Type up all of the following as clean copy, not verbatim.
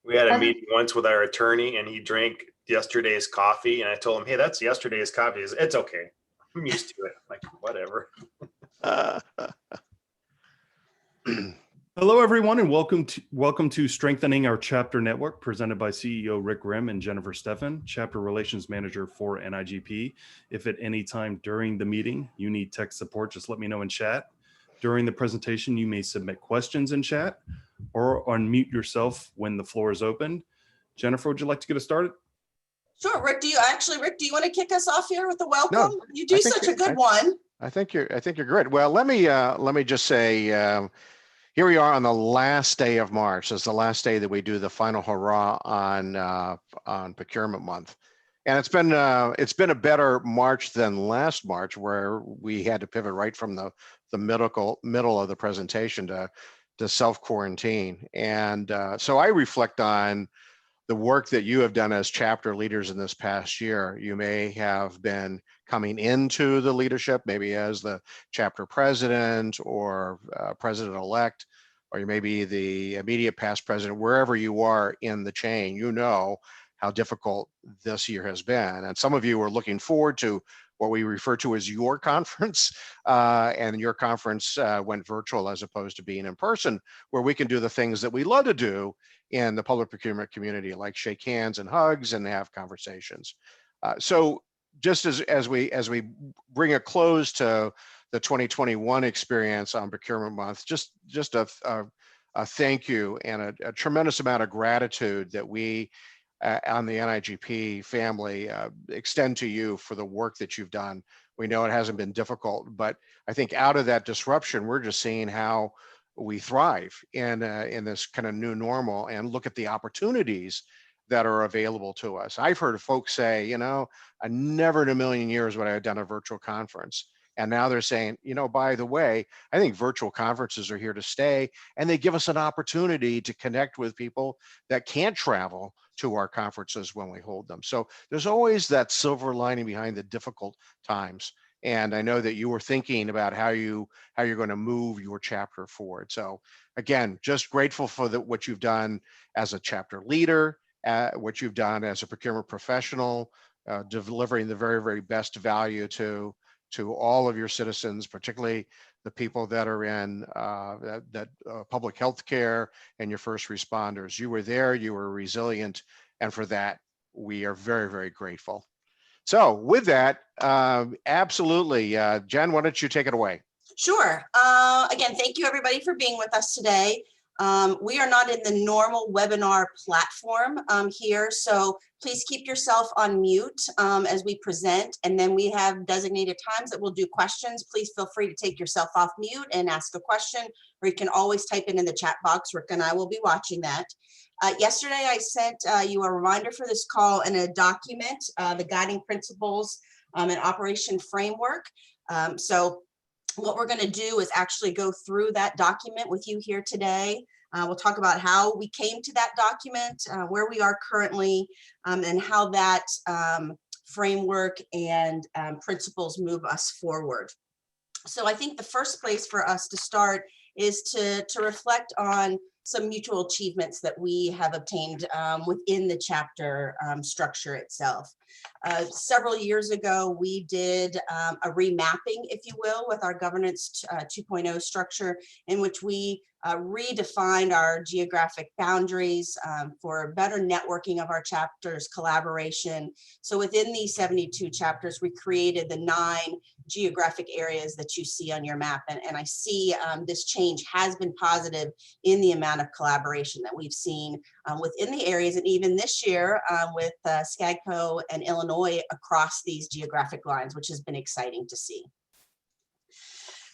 We had a meeting once with our attorney and he drank yesterday's coffee and I told him, hey, that's yesterday's coffee. It's okay. I'm used to it. I'm like, whatever. Hello, everyone, and welcome to Strengthening Our Chapter Network, presented by CEO Rick Grimm and Jennifer Steffen, Chapter Relations Manager for NIGP. If at any time during the meeting you need tech support, just let me know in chat. During the presentation, you may submit questions in chat or unmute yourself when the floor is open. Jennifer, would you like to get us started? Sure, Rick. Do you want to kick us off here with the welcome? No, you do such a good one. I think you're great. Well, let me just say, here we are on the last day of March. It's the last day that we do the final hurrah on procurement month, and it's been a better March than last March, where we had to pivot right from the middle of the presentation to self-quarantine. And so I reflect on the work that you have done as chapter leaders in this past year. You may have been coming into the leadership, maybe as the chapter president or president-elect, or you may be the immediate past president, wherever you are in the chain. You know how difficult this year has been. And some of you are looking forward to what we refer to as your conference, and your conference went virtual as opposed to being in person, where we can do the things that we love to do in the public procurement community, like shake hands and hugs and have conversations. So just as we bring a close to the 2021 experience on procurement month, just a thank you and a tremendous amount of gratitude that we on the NIGP family extend to you for the work that you've done. We know it hasn't been difficult, but I think out of that disruption, we're just seeing how we thrive in this kind of new normal and look at the opportunities that are available to us. I've heard folks say, you know, I never in a million years would I have done a virtual conference. And now they're saying, you know, by the way, I think virtual conferences are here to stay, and they give us an opportunity to connect with people that can't travel to our conferences when we hold them. So there's always that silver lining behind the difficult times. And I know that you were thinking about how you're going to move your chapter forward. So again, just grateful for what you've done as a chapter leader, what you've done as a procurement professional, delivering the very, very best value to all of your citizens, particularly the people that are in public health care and your first responders. You were there, you were resilient, and for that, we are very, very grateful. So with that, absolutely, Jen, why don't you take it away? Sure. Again, thank you everybody for being with us today. We are not in the normal webinar platform here, so please keep yourself on mute as we present, and then we have designated times that we'll do questions. Please feel free to take yourself off mute and ask a question, or you can always type it in the chat box. Rick and I will be watching that. Yesterday, I sent you a reminder for this call and a document, the guiding principles and operation framework. So what we're going to do is actually go through that document with you here today. We'll talk about how we came to that document, where we are currently, and how that framework and principles move us forward. So I think the first place for us to start is to reflect on some mutual achievements that we have obtained within the chapter structure itself. Several years ago, we did a remapping, if you will, with our governance 2.0 structure, in which we redefined our geographic boundaries for better networking of our chapters, collaboration. So within these 72 chapters, we created the 9 geographic areas that you see on your map. And I see this change has been positive in the amount of collaboration that we've seen within the areas, and even this year with SCAGCO and Illinois across these geographic lines, which has been exciting to see.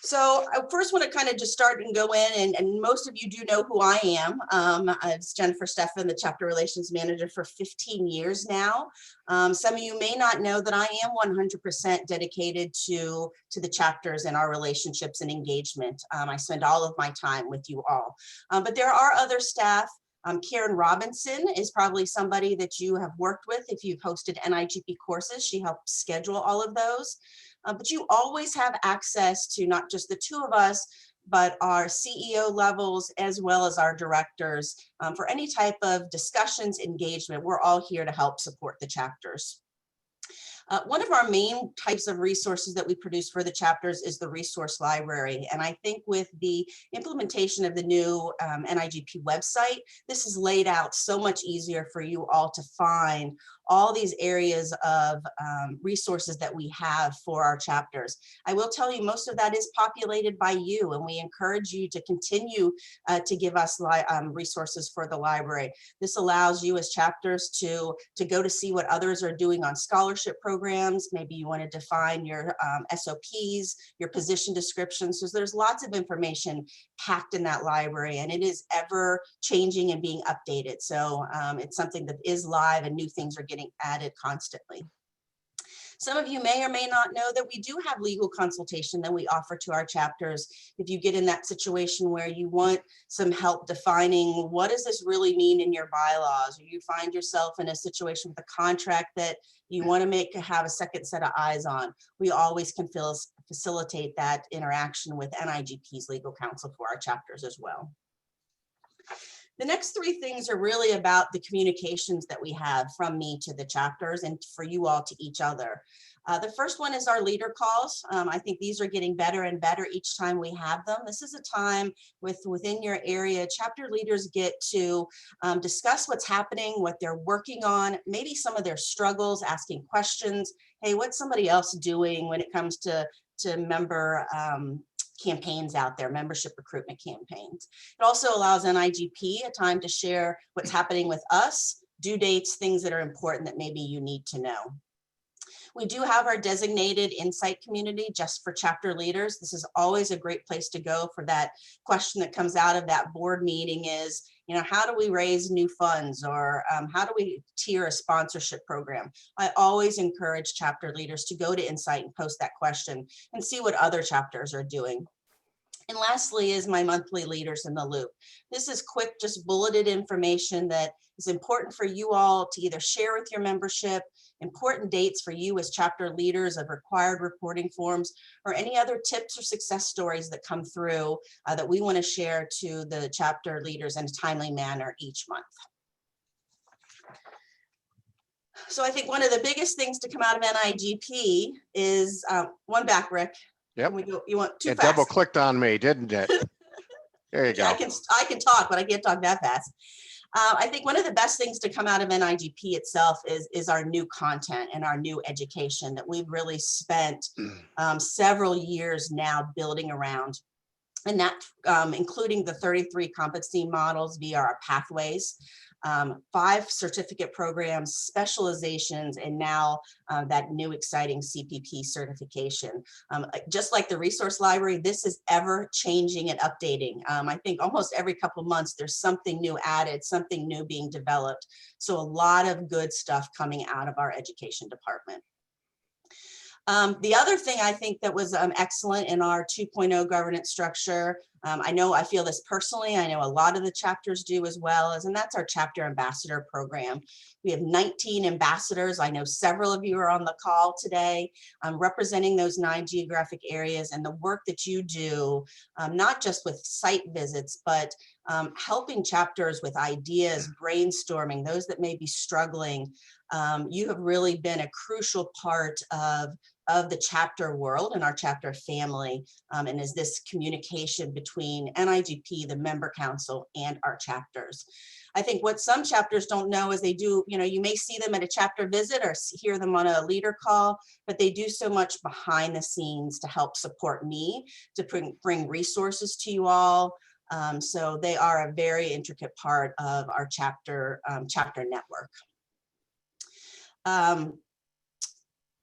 So I first want to kind of just start and go in, and most of you do know who I am. It's Jennifer Steffen, the Chapter Relations Manager for 15 years now. Some of you may not know that I am 100% dedicated to the chapters and our relationships and engagement. I spend all of my time with you all. But there are other staff. Karen Robinson is probably somebody that you have worked with if you've hosted NIGP courses. She helps schedule all of those. But you always have access to not just the two of us, but our CEO levels as well as our directors for any type of discussions, engagement. We're all here to help support the chapters. One of our main types of resources that we produce for the chapters is the resource library. And I think with the implementation of the new NIGP website, this is laid out so much easier for you all to find all these areas of resources that we have for our chapters. I will tell you, most of that is populated by you, and we encourage you to continue to give us resources for the library. This allows you as chapters to go to see what others are doing on scholarship programs. Maybe you want to define your SOPs, your position descriptions. So there's lots of information packed in that library, and it is ever changing and being updated. So it's something that is live, and new things are getting added constantly. Some of you may or may not know that we do have legal consultation that we offer to our chapters. If you get in that situation where you want some help defining what does this really mean in your bylaws, or you find yourself in a situation with a contract that you want to have a second set of eyes on, we always can facilitate that interaction with NIGP's legal counsel for our chapters as well. The next three things are really about the communications that we have from me to the chapters and for you all to each other. The first one is our leader calls. I think these are getting better and better each time we have them. This is a time within your area, chapter leaders get to discuss what's happening, what they're working on, maybe some of their struggles, asking questions. Hey, what's somebody else doing when it comes to member campaigns out there, membership recruitment campaigns. It also allows NIGP a time to share what's happening with us, due dates, things that are important that maybe you need to know. We do have our designated insight community just for chapter leaders. This is always a great place to go for that question that comes out of that board meeting is, how do we raise new funds, or how do we tier a sponsorship program? I always encourage chapter leaders to go to Insight and post that question and see what other chapters are doing. And lastly is my monthly Leaders in the Loop. This is quick, just bulleted information that is important for you all to either share with your membership, important dates for you as chapter leaders of required reporting forms, or any other tips or success stories that come through that we want to share to the chapter leaders in a timely manner each month. So I think one of the biggest things to come out of NIGP is one back, Rick. Yep. You want too It fast. double clicked on me, didn't it? There you Yeah, go. I can talk, but I can't talk that fast. I think one of the best things to come out of NIGP itself is our new content and our new education that we've really spent several years now building around. And that including the 33 competency models via our pathways, 5 certificate programs, specializations, and now that new exciting CPP certification. Just like the resource library, this is ever changing and updating. I think almost every couple months there's something new added, something new being developed. So a lot of good stuff coming out of our education department. The other thing I think that was excellent in our 2.0 governance structure, I feel this personally, I know a lot of the chapters do as well, and that's our chapter ambassador program. We have 19 ambassadors. I know several of you are on the call today, representing those 9 geographic areas, and the work that you do, not just with site visits, but helping chapters with ideas, brainstorming, those that may be struggling. You have really been a crucial part of the chapter world and our chapter family, and is this communication between NIGP, the member council, and our chapters. I think what some chapters don't know is they do, you may see them at a chapter visit or hear them on a leader call, but they do so much behind the scenes to help support me, to bring resources to you all. So they are a very intricate part of our chapter network.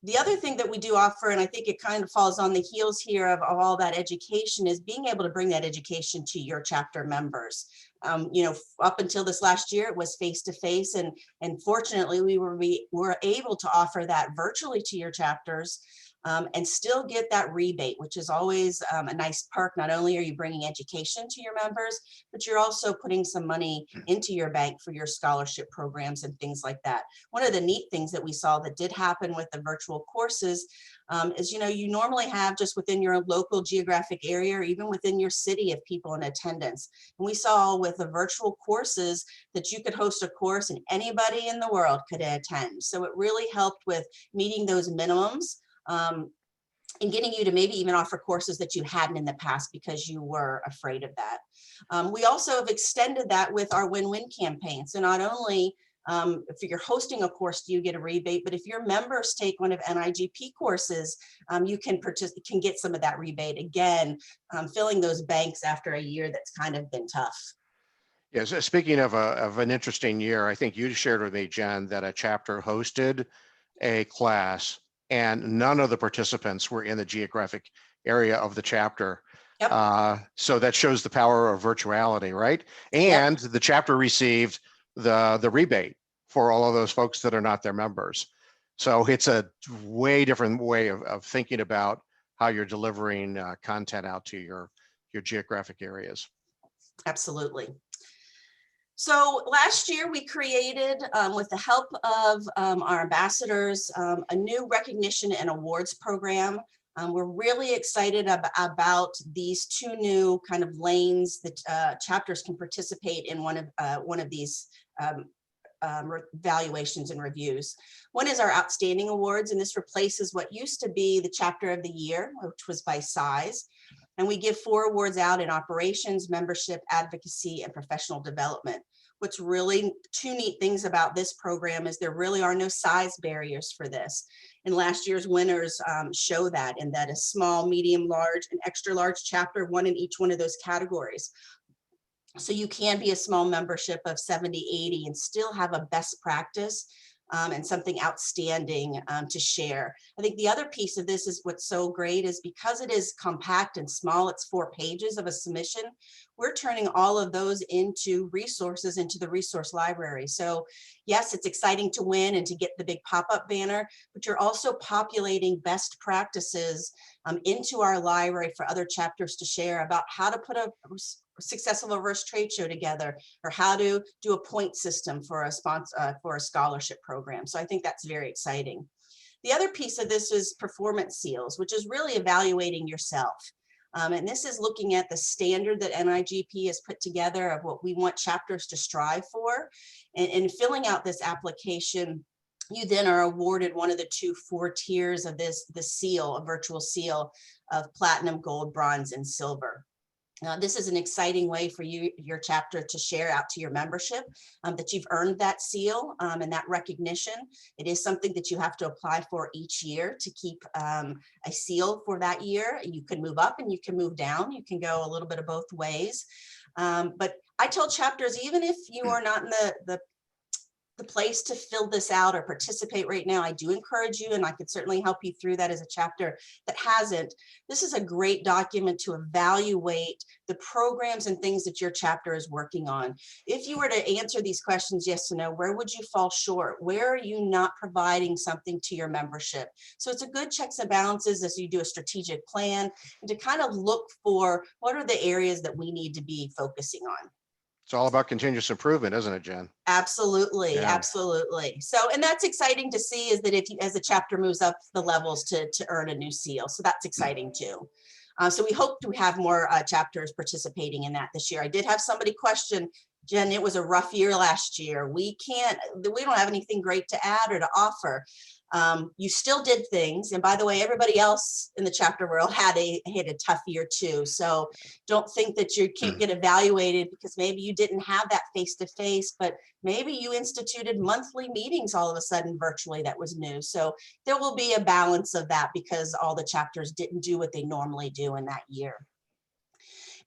The other thing that we do offer, and I think it kind of falls on the heels here of all that education, is being able to bring that education to your chapter members. Up until this last year, it was face-to-face, and fortunately we were able to offer that virtually to your chapters. and still get that rebate, which is always a nice perk. Not only are you bringing education to your members, but you're also putting some money into your bank for your scholarship programs and things like that. One of the neat things that we saw that did happen with the virtual courses is, you normally have just within your local geographic area or even within your city of people in attendance. And we saw with the virtual courses that you could host a course and anybody in the world could attend. So it really helped with meeting those minimums and getting you to maybe even offer courses that you hadn't in the past because you were afraid of that. We also have extended that with our win-win campaign. So not only if you're hosting a course, do you get a rebate, but if your members take one of NIGP courses, you can get some of that rebate. Again, filling those banks after a year that's kind of been tough. Yes, speaking of an interesting year, I think you shared with me, Jen, that a chapter hosted a class and none of the participants were in the geographic area of the chapter. Yep. So that shows the power of virtuality, right? And the chapter received the rebate for all of those folks that are not their members. So it's a way different way of thinking about how you're delivering content out to your geographic areas. Absolutely. So last year we created, with the help of our ambassadors, a new recognition and awards program. We're really excited about these two new kind of lanes that chapters can participate in one of these evaluations and reviews. One is our Outstanding Awards, and this replaces what used to be the Chapter of the Year, which was by size. And we give 4 awards out in operations, membership, advocacy, and professional development. What's really 2 neat things about this program is there really are no size barriers for this. And last year's winners show that, in that a small, medium, large, and extra large chapter won in each one of those categories. So you can be a small membership of 70, 80 and still have a best practice and something outstanding to share. I think the other piece of this is what's so great is because it is compact and small, it's 4 pages of a submission, we're turning all of those into resources into the resource library. So yes, it's exciting to win and to get the big pop-up banner, but you're also populating best practices into our library for other chapters to share about how to put a successful reverse trade show together, or how to do a point system for a sponsor for a scholarship program. So I think that's very exciting. The other piece of this is performance seals, which is really evaluating yourself. And this is looking at the standard that NIGP has put together of what we want chapters to strive for. And filling out this application, you then are awarded one of the 4 tiers of the seal, a virtual seal of platinum, gold, bronze, and silver. This is an exciting way for your chapter to share out to your membership that you've earned that seal and that recognition. It is something that you have to apply for each year to keep a seal for that year. You can move up and you can move down. You can go a little bit of both ways. But I tell chapters, even if you are not in the place to fill this out or participate right now, I do encourage you, and I could certainly help you through that as a chapter that hasn't. This is a great document to evaluate the programs and things that your chapter is working on. If you were to answer these questions yes or no, where would you fall short? Where are you not providing something to your membership? So it's a good checks and balances as you do a strategic plan and to kind of look for what are the areas that we need to be focusing on. It's all about continuous improvement, isn't it, Jen? Absolutely, Yeah. Absolutely. So, and that's exciting to see, is that if you, as the chapter moves up the levels to earn a new seal. So that's exciting too. So we hope to have more chapters participating in that this year. I did have somebody question, Jen, it was a rough year last year. We don't have anything great to add or to offer. You still did things. And by the way, everybody else in the chapter world had a tough year too. So don't think that you can't get evaluated because maybe you didn't have that face-to-face, but maybe you instituted monthly meetings all of a sudden virtually. That was new. So there will be a balance of that because all the chapters didn't do what they normally do in that year.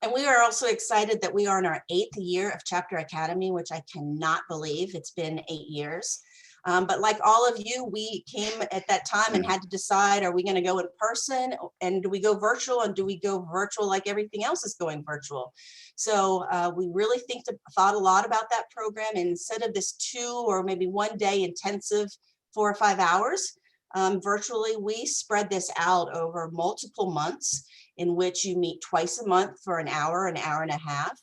And we are also excited that we are in our 8th year of Chapter Academy, which I cannot believe it's been 8 years. But like all of you, we came at that time and had to decide, are we going to go in person and do we go virtual, and do we go virtual like everything else is going virtual? So we really thought a lot about that program. And instead of this 2 or maybe 1 day intensive 4 or 5 hours, virtually. We spread this out over multiple months in which you meet twice a month for an hour and a half.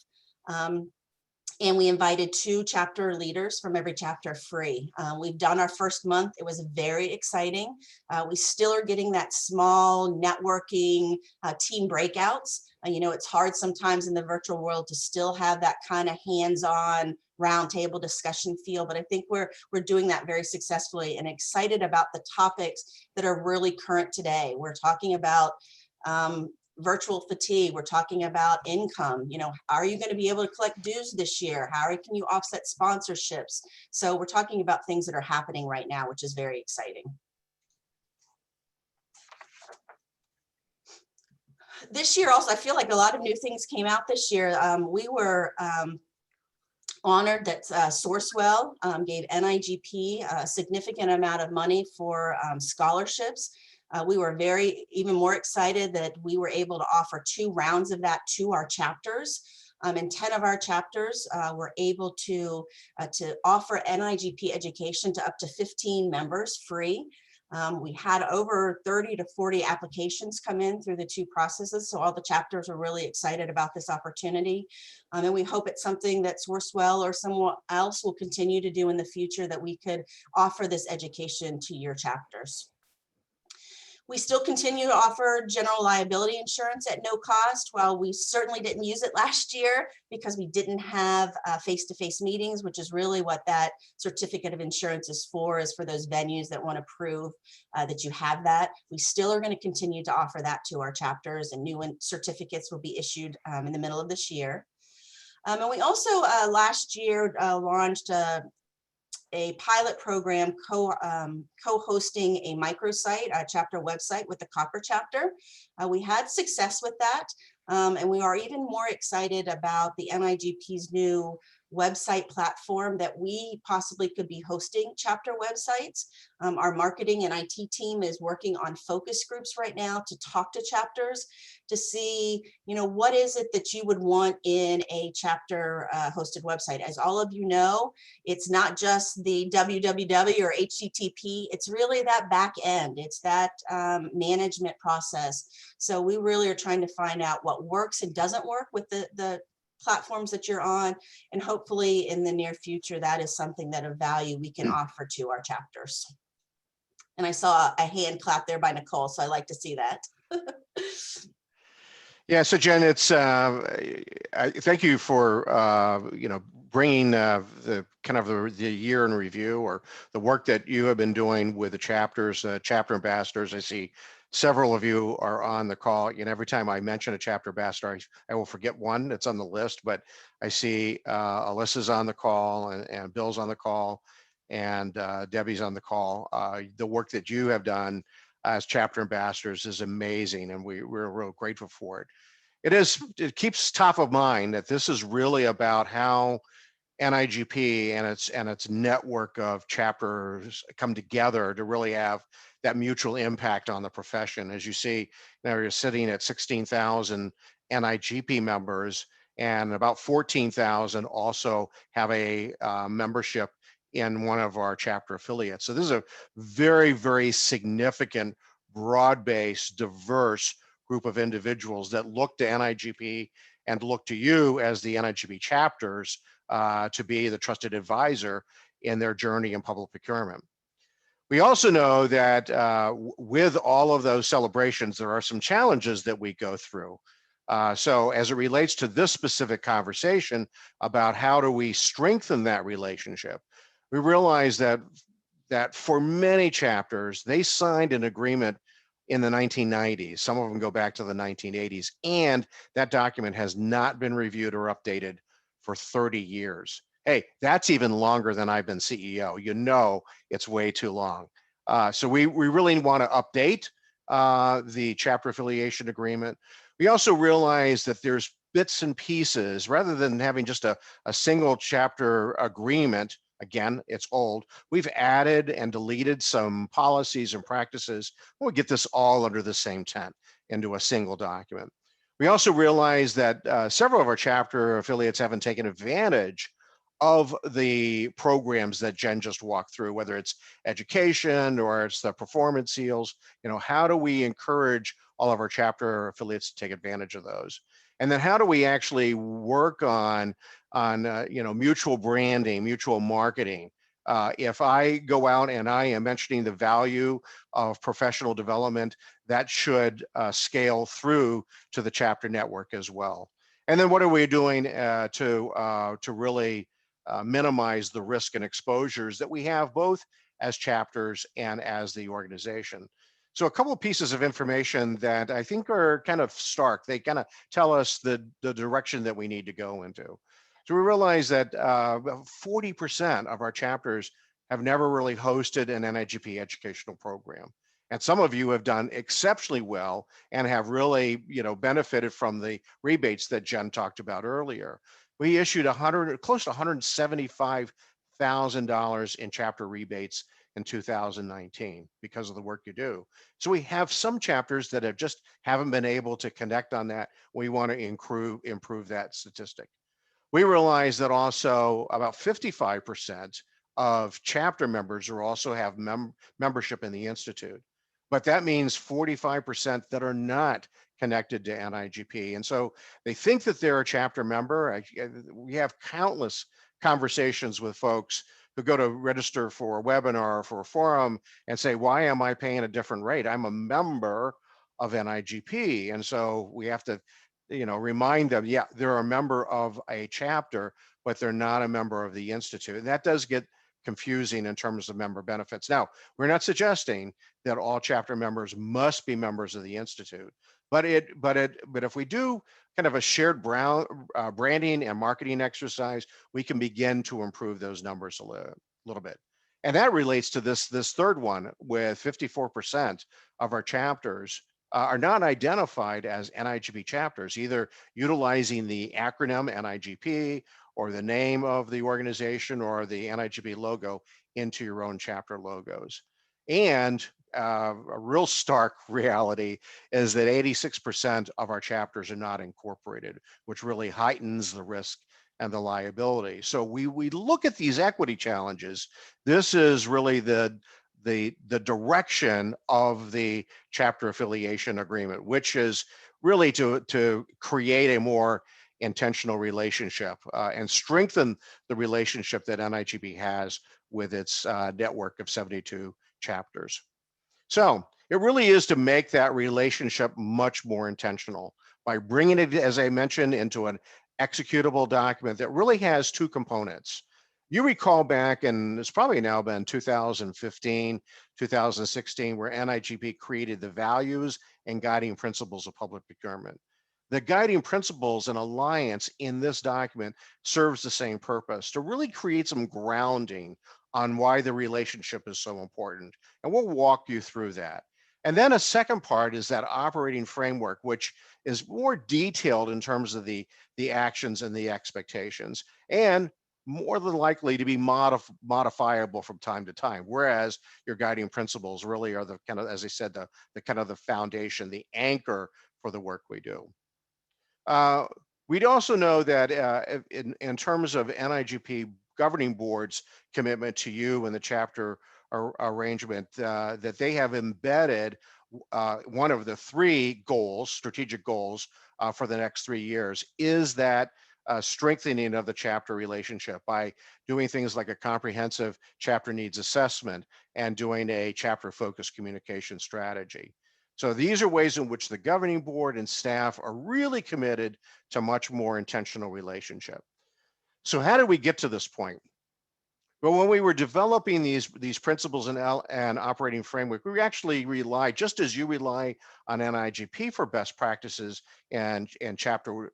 And we invited 2 chapter leaders from every chapter free. We've done our first month. It was very exciting. We still are getting that small networking team breakouts. You know, it's hard sometimes in the virtual world to still have that kind of hands-on roundtable discussion feel, but I think we're doing that very successfully and excited about the topics that are really current today. We're talking about virtual fatigue. We're talking about income. You know, are you going to be able to collect dues this year? How can you offset sponsorships? So we're talking about things that are happening right now, which is very exciting. This year also, I feel like a lot of new things came out this year. We were honored that Sourcewell gave NIGP a significant amount of money for scholarships. We were even more excited that we were able to offer 2 rounds of that to our chapters. And 10 of our chapters were able to offer NIGP education to up to 15 members free. We had over 30 to 40 applications come in through the 2 processes. So all the chapters are really excited about this opportunity. And we hope it's something that Sourcewell or someone else will continue to do in the future, that we could offer this education to your chapters. We still continue to offer general liability insurance at no cost. While we certainly didn't use it last year because we didn't have face-to-face meetings, which is really what that certificate of insurance is for those venues that want to prove that you have that. We still are going to continue to offer that to our chapters, and new certificates will be issued in the middle of this year. And we also last year launched a pilot program co-hosting a microsite, a chapter website with the Copper chapter. We had success with that, and we are even more excited about the NIGP's new website platform that we possibly could be hosting chapter websites. Our marketing and IT team is working on focus groups right now to talk to chapters to see, you know, what is it that you would want in a chapter hosted website. As all of you know, it's not just the www or HTTP, it's really that back end. It's that management process. So we really are trying to find out what works and doesn't work with the platforms that you're on, and hopefully in the near future that is something that of value we can offer to our chapters. And I saw a hand clap there by Nicole, so I like to see that. Yeah, so Jen, it's thank you for you know, bringing the kind of the year in review, or the work that you have been doing with the chapters, chapter ambassadors. I see several of you are on the call. You know, every time I mention a chapter ambassador, I will forget one that's on the list, but I see Alyssa's on the call, and Bill's on the call, and Debbie's on the call. The work that you have done as chapter ambassadors is amazing, and we're real grateful for it. It keeps top of mind that this is really about how NIGP and its network of chapters come together to really have that mutual impact on the profession. As you see, now you're sitting at 16,000 NIGP members, and about 14,000 also have a membership in one of our chapter affiliates. So this is a very, very significant, broad-based, diverse group of individuals that look to NIGP and look to you as the NIGP chapters to be the trusted advisor in their journey in public procurement. We also know that with all of those celebrations, there are some challenges that we go through. So as it relates to this specific conversation about how do we strengthen that relationship, we realize that for many chapters, they signed an agreement in the 1990s. Some of them go back to the 1980s, and that document has not been reviewed or updated for 30 years. Hey, that's even longer than I've been CEO. You know, it's way too long. So we really want to update the chapter affiliation agreement. We also realize that there's bits and pieces, rather than having just a single chapter agreement. Again, it's old. We've added and deleted some policies and practices. We'll get this all under the same tent into a single document. We also realize that several of our chapter affiliates haven't taken advantage of the programs that Jen just walked through, whether it's education or it's the performance seals. How do we encourage all of our chapter affiliates to take advantage of those? And then how do we actually work on mutual branding, mutual marketing? If I go out and I am mentioning the value of professional development, that should scale through to the chapter network as well. And then what are we doing to really minimize the risk and exposures that we have both as chapters and as the organization? So a couple of pieces of information that I think are kind of stark. They kind of tell us the direction that we need to go into. So we realize that 40% of our chapters have never really hosted an NIGP educational program. And some of you have done exceptionally well and have really, benefited from the rebates that Jen talked about earlier. We issued close to $175,000 in chapter rebates in 2019 because of the work you do. So we have some chapters that haven't been able to connect on that. We want to improve that statistic. We realize that also about 55% of chapter members also have membership in the Institute, but that means 45% that are not connected to NIGP. And so they think that they're a chapter member. We have countless conversations with folks who go to register for a webinar or for a forum and say, why am I paying a different rate? I'm a member of NIGP. And so we have to remind them, yeah, they're a member of a chapter, but they're not a member of the Institute. And that does get confusing in terms of member benefits. Now, we're not suggesting that all chapter members must be members of the Institute, but if we do kind of a shared branding and marketing exercise, we can begin to improve those numbers a little bit. And that relates to this third one, with 54% of our chapters are not identified as NIGP chapters, either utilizing the acronym NIGP or the name of the organization or the NIGP logo into your own chapter logos. And a real stark reality is that 86% of our chapters are not incorporated, which really heightens the risk and the liability. So we look at these equity challenges. This is really the direction of the chapter affiliation agreement, which is really to create a more intentional relationship and strengthen the relationship that NIGP has with its network of 72 chapters. So it really is to make that relationship much more intentional by bringing it, as I mentioned, into an executable document that really has two components. You recall back, and it's probably now been 2015, 2016, where NIGP created the values and guiding principles of public procurement. The guiding principles and alliance in this document serves the same purpose, to really create some grounding on why the relationship is so important. And we'll walk you through that. And then a second part is that operating framework, which is more detailed in terms of the actions and the expectations, and more than likely to be modifiable from time to time, whereas your guiding principles really are the kind of, as I said, the kind of the foundation, the anchor for the work we do. We'd also know that in terms of NIGP governing board's commitment to you and the chapter arrangement, that they have embedded one of the three goals, strategic goals for the next 3 years, is that strengthening of the chapter relationship by doing things like a comprehensive chapter needs assessment and doing a chapter focused communication strategy. So these are ways in which the governing board and staff are really committed to much more intentional relationship. So how did we get to this point? Well, when we were developing these principles and operating framework, we actually rely, just as you rely on NIGP for best practices and chapter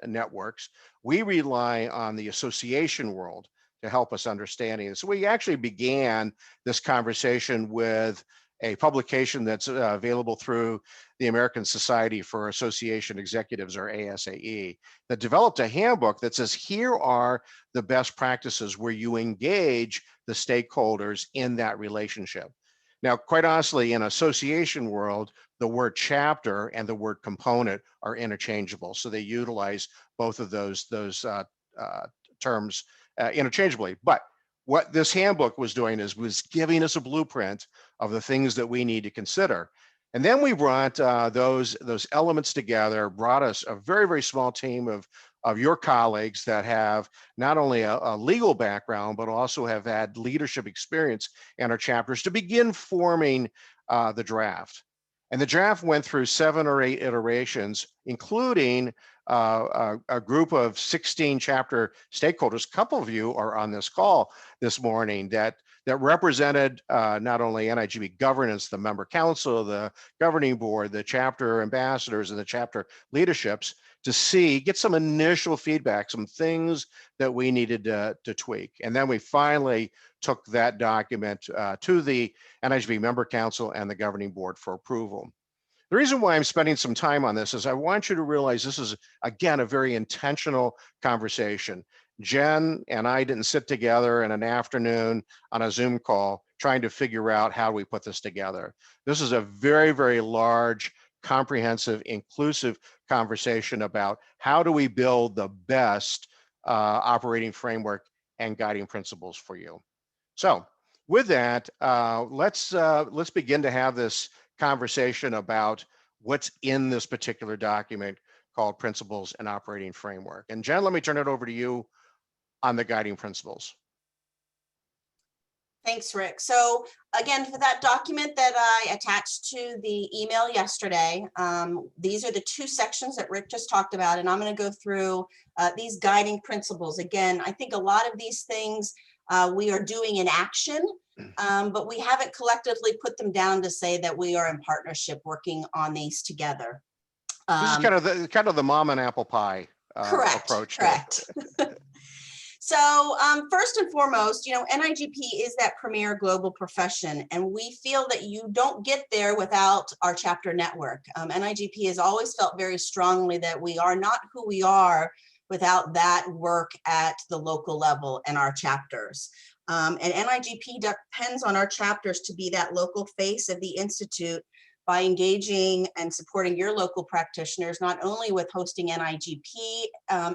networks, we rely on the association world to help us understanding. So we actually began this conversation with a publication that's available through the American Society for Association Executives, or ASAE, that developed a handbook that says, here are the best practices where you engage the stakeholders in that relationship. Now, quite honestly, in association world, the word chapter and the word component are interchangeable. So they utilize both of those terms interchangeably. But what this handbook was doing is was giving us a blueprint of the things that we need to consider. And then we brought those elements together, brought us a very, very small team of your colleagues that have not only a legal background, but also have had leadership experience in our chapters to begin forming the draft. And the draft went through 7 or 8 iterations, including a group of 16 chapter stakeholders. A couple of you are on this call this morning that represented not only NIGP governance, the member council, the governing board, the chapter ambassadors, and the chapter leaderships to get some initial feedback, some things that we needed to tweak. And then we finally took that document to the NIGP member council and the governing board for approval. The reason why I'm spending some time on this is I want you to realize this is, again, a very intentional conversation. Jen and I didn't sit together in an afternoon on a Zoom call trying to figure out how we put this together. This is a very, very large, comprehensive, inclusive conversation about how do we build the best operating framework and guiding principles for you. So with that, let's begin to have this conversation about what's in this particular document called Principles and Operating Framework. And Jen, let me turn it over to you on the guiding principles. Thanks, Rick. So again, for that document that I attached to the email yesterday, these are the 2 sections that Rick just talked about, and I'm going to go through these guiding principles. Again, I think a lot of these things we are doing in action, but we haven't collectively put them down to say that we are in partnership working on these together. This is kind of the mom and apple pie approach. Correct. So first and foremost, NIGP is that premier global profession, and we feel that you don't get there without our chapter network. NIGP has always felt very strongly that we are not who we are without that work at the local level and our chapters. And NIGP depends on our chapters to be that local face of the Institute by engaging and supporting your local practitioners, not only with hosting NIGP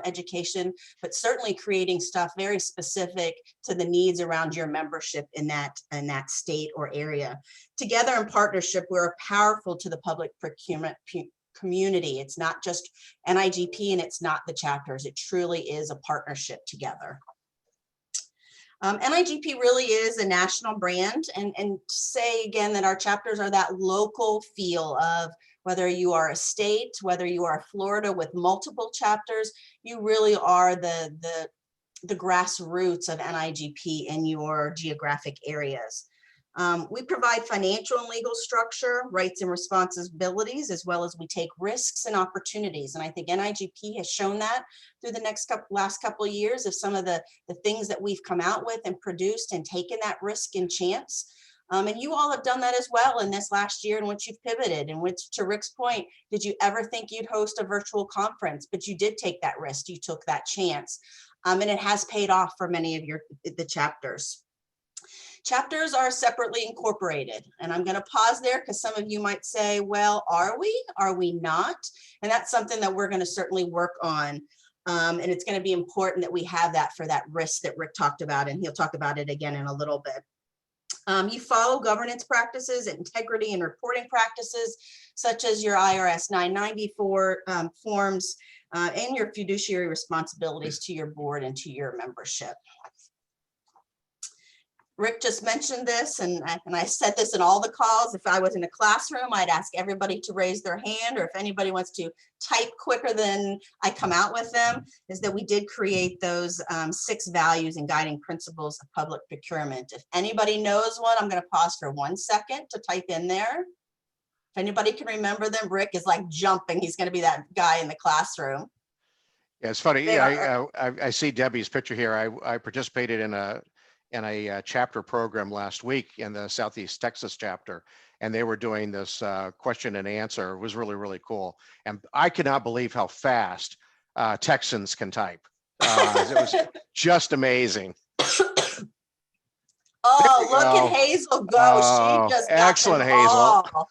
education, but certainly creating stuff very specific to the needs around your membership in that state or area. Together in partnership, we're powerful to the public procurement community. It's not just NIGP and it's not the chapters. It truly is a partnership together. NIGP really is a national brand, and say again that our chapters are that local feel of whether you are a state, whether you are Florida with multiple chapters, you really are the grassroots of NIGP in your geographic areas. We provide financial and legal structure, rights and responsibilities, as well as we take risks and opportunities. And I think NIGP has shown that through the last couple of years of some of the things that we've come out with and produced and taken that risk and chance. And you all have done that as well in this last year in which you've pivoted, in which, to Rick's point, did you ever think you'd host a virtual conference? But you did take that risk, you took that chance. And it has paid off for many of the chapters. Chapters are separately incorporated, and I'm going to pause there because some of you might say, well, are we not? And that's something that we're going to certainly work on. And it's going to be important that we have that for that risk that Rick talked about, and he'll talk about it again in a little bit. You follow governance practices, integrity and reporting practices, such as your IRS 994 forms and your fiduciary responsibilities to your board and to your membership. Rick just mentioned this, and I said this in all the calls. If I was in a classroom, I'd ask everybody to raise their hand, or if anybody wants to type quicker than I come out with them, is that we did create those 6 values and guiding principles of public procurement. If anybody knows one, I'm going to pause for 1 second to type in there. If anybody can remember them, Rick is like jumping. He's going to be that guy in the classroom. Yeah, it's funny. Yeah, I see Debbie's picture here. I participated in a chapter program last week in the Southeast Texas chapter, and they were doing this question and answer. It was really, really cool. And I cannot believe how fast Texans can type. It was just amazing. Oh, you look go. at Hazel go. Oh, She just got excellent, them Hazel. all.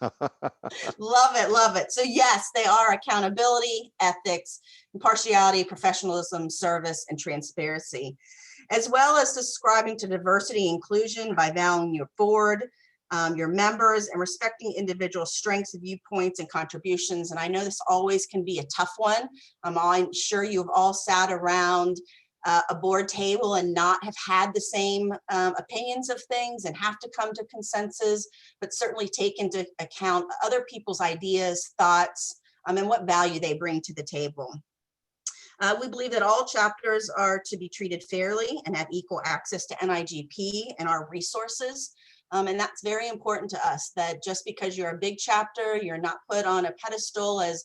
Love it, love it. So yes, they are accountability, ethics, impartiality, professionalism, service, and transparency, as well as subscribing to diversity and inclusion by valuing your board, your members, and respecting individual strengths, viewpoints, and contributions. And I know this always can be a tough one. I'm sure you've all sat around a board table and not have had the same opinions of things and have to come to consensus, but certainly take into account other people's ideas, thoughts, and what value they bring to the table. We believe that all chapters are to be treated fairly and have equal access to NIGP and our resources. And that's very important to us, that just because you're a big chapter, you're not put on a pedestal as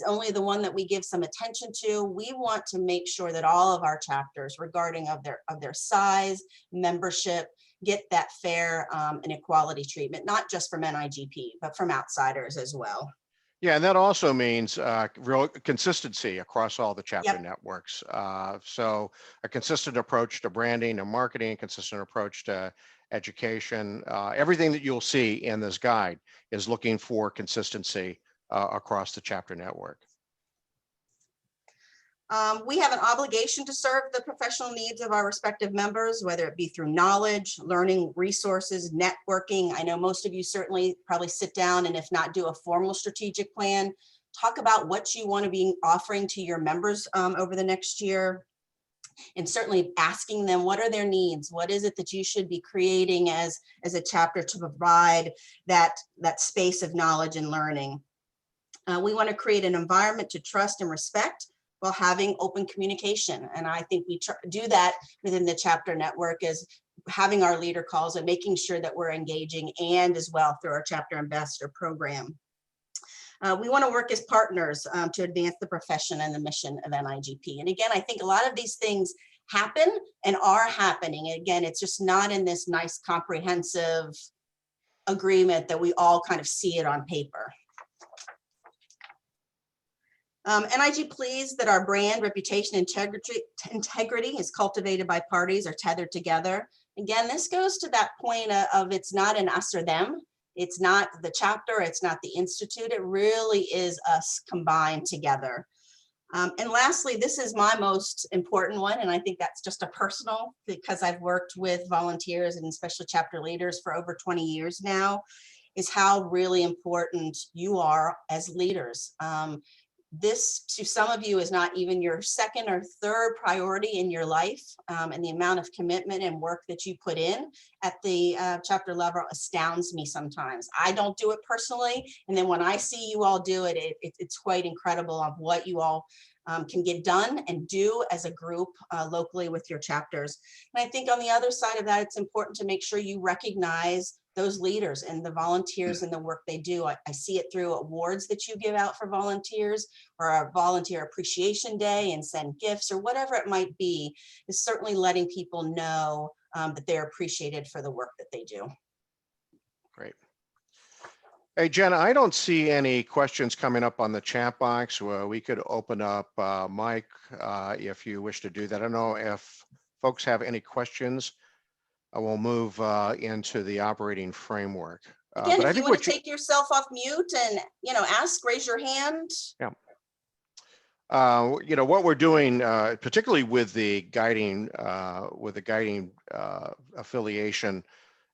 only the one that we give some attention to. We want to make sure that all of our chapters, regarding of their size, membership, get that fair and equality treatment, not just from NIGP, but from outsiders as well. Yeah, and that also means real consistency across all the chapter Yep. networks. So a consistent approach to branding and marketing, consistent approach to education. Everything that you'll see in this guide is looking for consistency across the chapter network. We have an obligation to serve the professional needs of our respective members, whether it be through knowledge, learning, resources, networking. I know most of you certainly probably sit down and if not do a formal strategic plan, talk about what you want to be offering to your members over the next year. And certainly asking them, what are their needs? What is it that you should be creating as a chapter to provide that space of knowledge and learning? We want to create an environment to trust and respect while having open communication. And I think we do that within the chapter network, as having our leader calls and making sure that we're engaging, and as well through our chapter ambassador program. We want to work as partners to advance the profession and the mission of NIGP. And again, I think a lot of these things happen and are happening. Again, it's just not in this nice comprehensive agreement that we all kind of see it on paper. NIG pleased that our brand, reputation, integrity is cultivated by parties are tethered together. Again, this goes to that point of it's not an us or them. It's not the chapter, it's not the institute. It really is us combined together. And lastly, this is my most important one, and I think that's just a personal, because I've worked with volunteers and especially chapter leaders for over 20 years now, is how really important you are as leaders. This, to some of you, is not even your second or third priority in your life, and the amount of commitment and work that you put in at the chapter level astounds me sometimes. I don't do it personally, and then when I see you all do it, it's quite incredible of what you all can get done and do as a group locally with your chapters. And I think on the other side of that, it's important to make sure you recognize those leaders and the volunteers and the work they do. I see it through awards that you give out for volunteers, or a volunteer appreciation day, and send gifts or whatever it might be, is certainly letting people know that they're appreciated for the work that they do. Great. Hey, Jenna, I don't see any questions coming up on the chat box. Well, we could open up Mike if you wish to do that. I don't know if folks have any questions. I will move into the operating framework. Again, but I if you think want to take yourself off mute and ask, raise your hand. Yeah. What we're doing, particularly with the guiding affiliation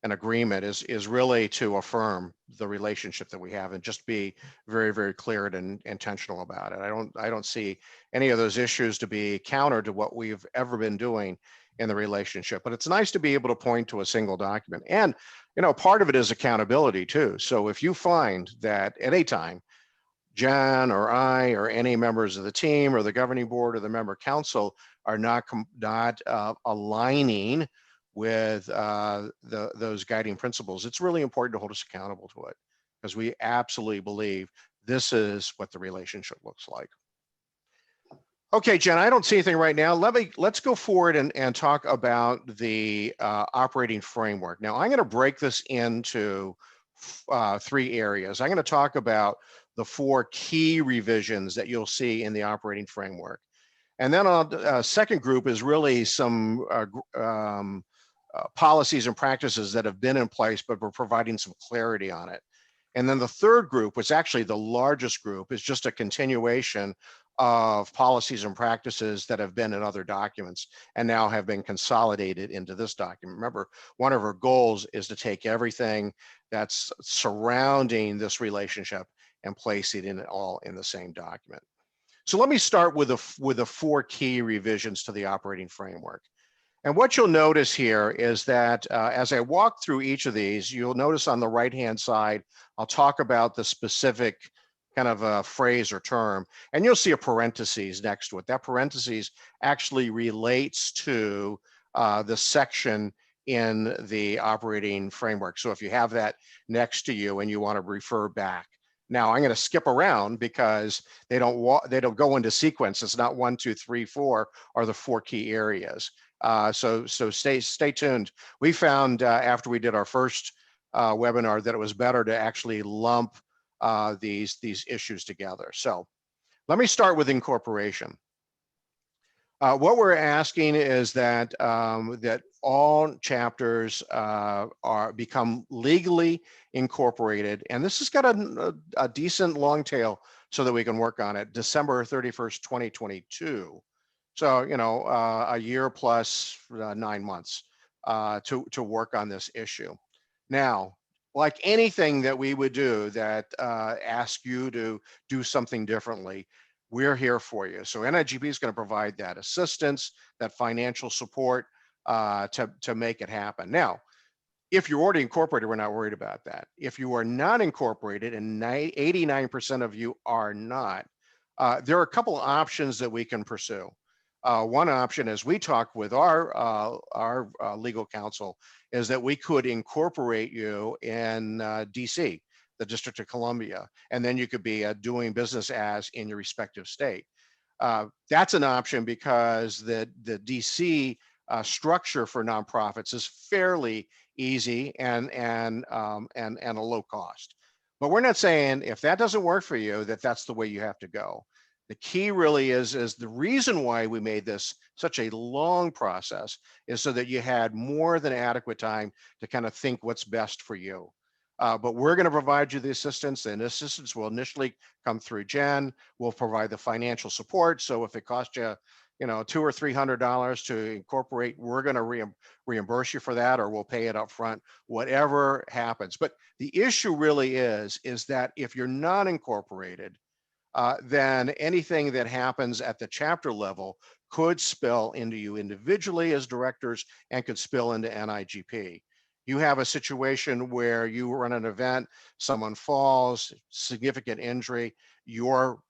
and agreement, is really to affirm the relationship that we have and just be very, very clear and intentional about it. I don't see any of those issues to be counter to what we've ever been doing in the relationship, but it's nice to be able to point to a single document. And part of it is accountability too. So if you find that at any time Jen or I or any members of the team or the governing board or the member council are not aligning with those guiding principles, it's really important to hold us accountable to it, because we absolutely believe this is what the relationship looks like. Okay, Jen, I don't see anything right now. Let's go forward and talk about the operating framework. Now, I'm going to break this into 3 areas. I'm going to talk about the 4 key revisions that you'll see in the operating framework. And then second group is really some policies and practices that have been in place, but we're providing some clarity on it. And then the third group, which is actually the largest group, is just a continuation of policies and practices that have been in other documents and now have been consolidated into this document. Remember, one of our goals is to take everything that's surrounding this relationship and place it in all in the same document. So let me start with the 4 key revisions to the operating framework. And what you'll notice here is that as I walk through each of these, you'll notice on the right-hand side, I'll talk about the specific kind of a phrase or term, and you'll see a parentheses next to it. That parentheses actually relates to the section in the operating framework. So if you have that next to you and you want to refer back. Now I'm going to skip around because they don't go into sequence. It's not 1, 2, 3, 4 are the 4 key areas. So stay tuned. We found after we did our first webinar that it was better to actually lump these issues together. So let me start with incorporation. What we're asking is that that all chapters become legally incorporated, and this has got a decent long tail so that we can work on it. December 31st, 2022. So, you know, a year plus 9 months to work on this issue. Now, like anything that we would do that ask you to do something differently, we're here for you. So NIGP is going to provide that assistance, that financial support to make it happen. Now, if you're already incorporated, we're not worried about that. If you are not incorporated, and 89% of you are not, there are a couple of options that we can pursue. One option, as we talk with our legal counsel, is that we could incorporate you in DC, the District of Columbia, and then you could be doing business as in your respective state. That's an option because the DC structure for nonprofits is fairly easy and a low cost. But we're not saying if that doesn't work for you that that's the way you have to go. The key really is the reason why we made this such a long process is so that you had more than adequate time to kind of think what's best for you. But we're going to provide you the assistance, and assistance will initially come through Jen. We'll provide the financial support. So if it costs you, you know, $200 or $300 to incorporate, we're going to reimburse you for that, or we'll pay it up front, whatever happens. But the issue really is that if you're not incorporated, then anything that happens at the chapter level could spill into you individually as directors and could spill into NIGP. You have a situation where you run an event, someone falls, significant injury, you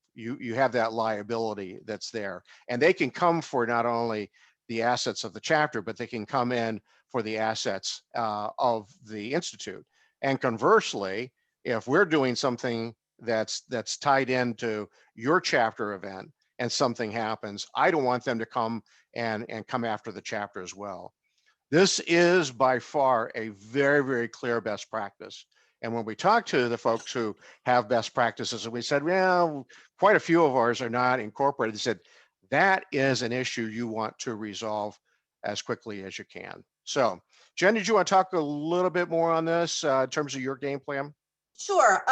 have that liability that's there. And they can come for not only the assets of the chapter, but they can come in for the assets of the institute. And conversely, if we're doing something that's tied into your chapter event and something happens, I don't want them to come and come after the chapter as well. This is by far a very, very clear best practice. And when we talk to the folks who have best practices, and we said, well, quite a few of ours are not incorporated, they said, that is an issue you want to resolve as quickly as you can. So Jen, did you want to talk a little bit more on this in terms of your game plan? Sure.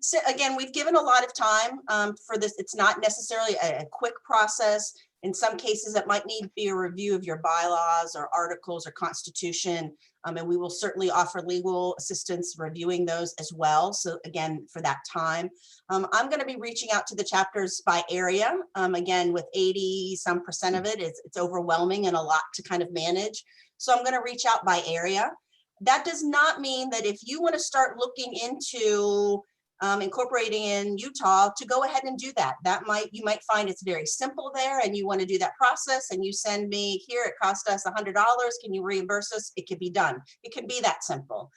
So again, we've given a lot of time for this. It's not necessarily a quick process. In some cases, it might need to be a review of your bylaws or articles or constitution. And we will certainly offer legal assistance reviewing those as well. So again, for that time, I'm going to be reaching out to the chapters by area. Again, with 80% of it, it's overwhelming and a lot to kind of manage. So I'm going to reach out by area. That does not mean that if you want to start looking into incorporating in Utah, to go ahead and do that. You might find it's very simple there and you want to do that process and you send me here, it cost us $100. Can you reimburse us? It can be done. It can be that simple.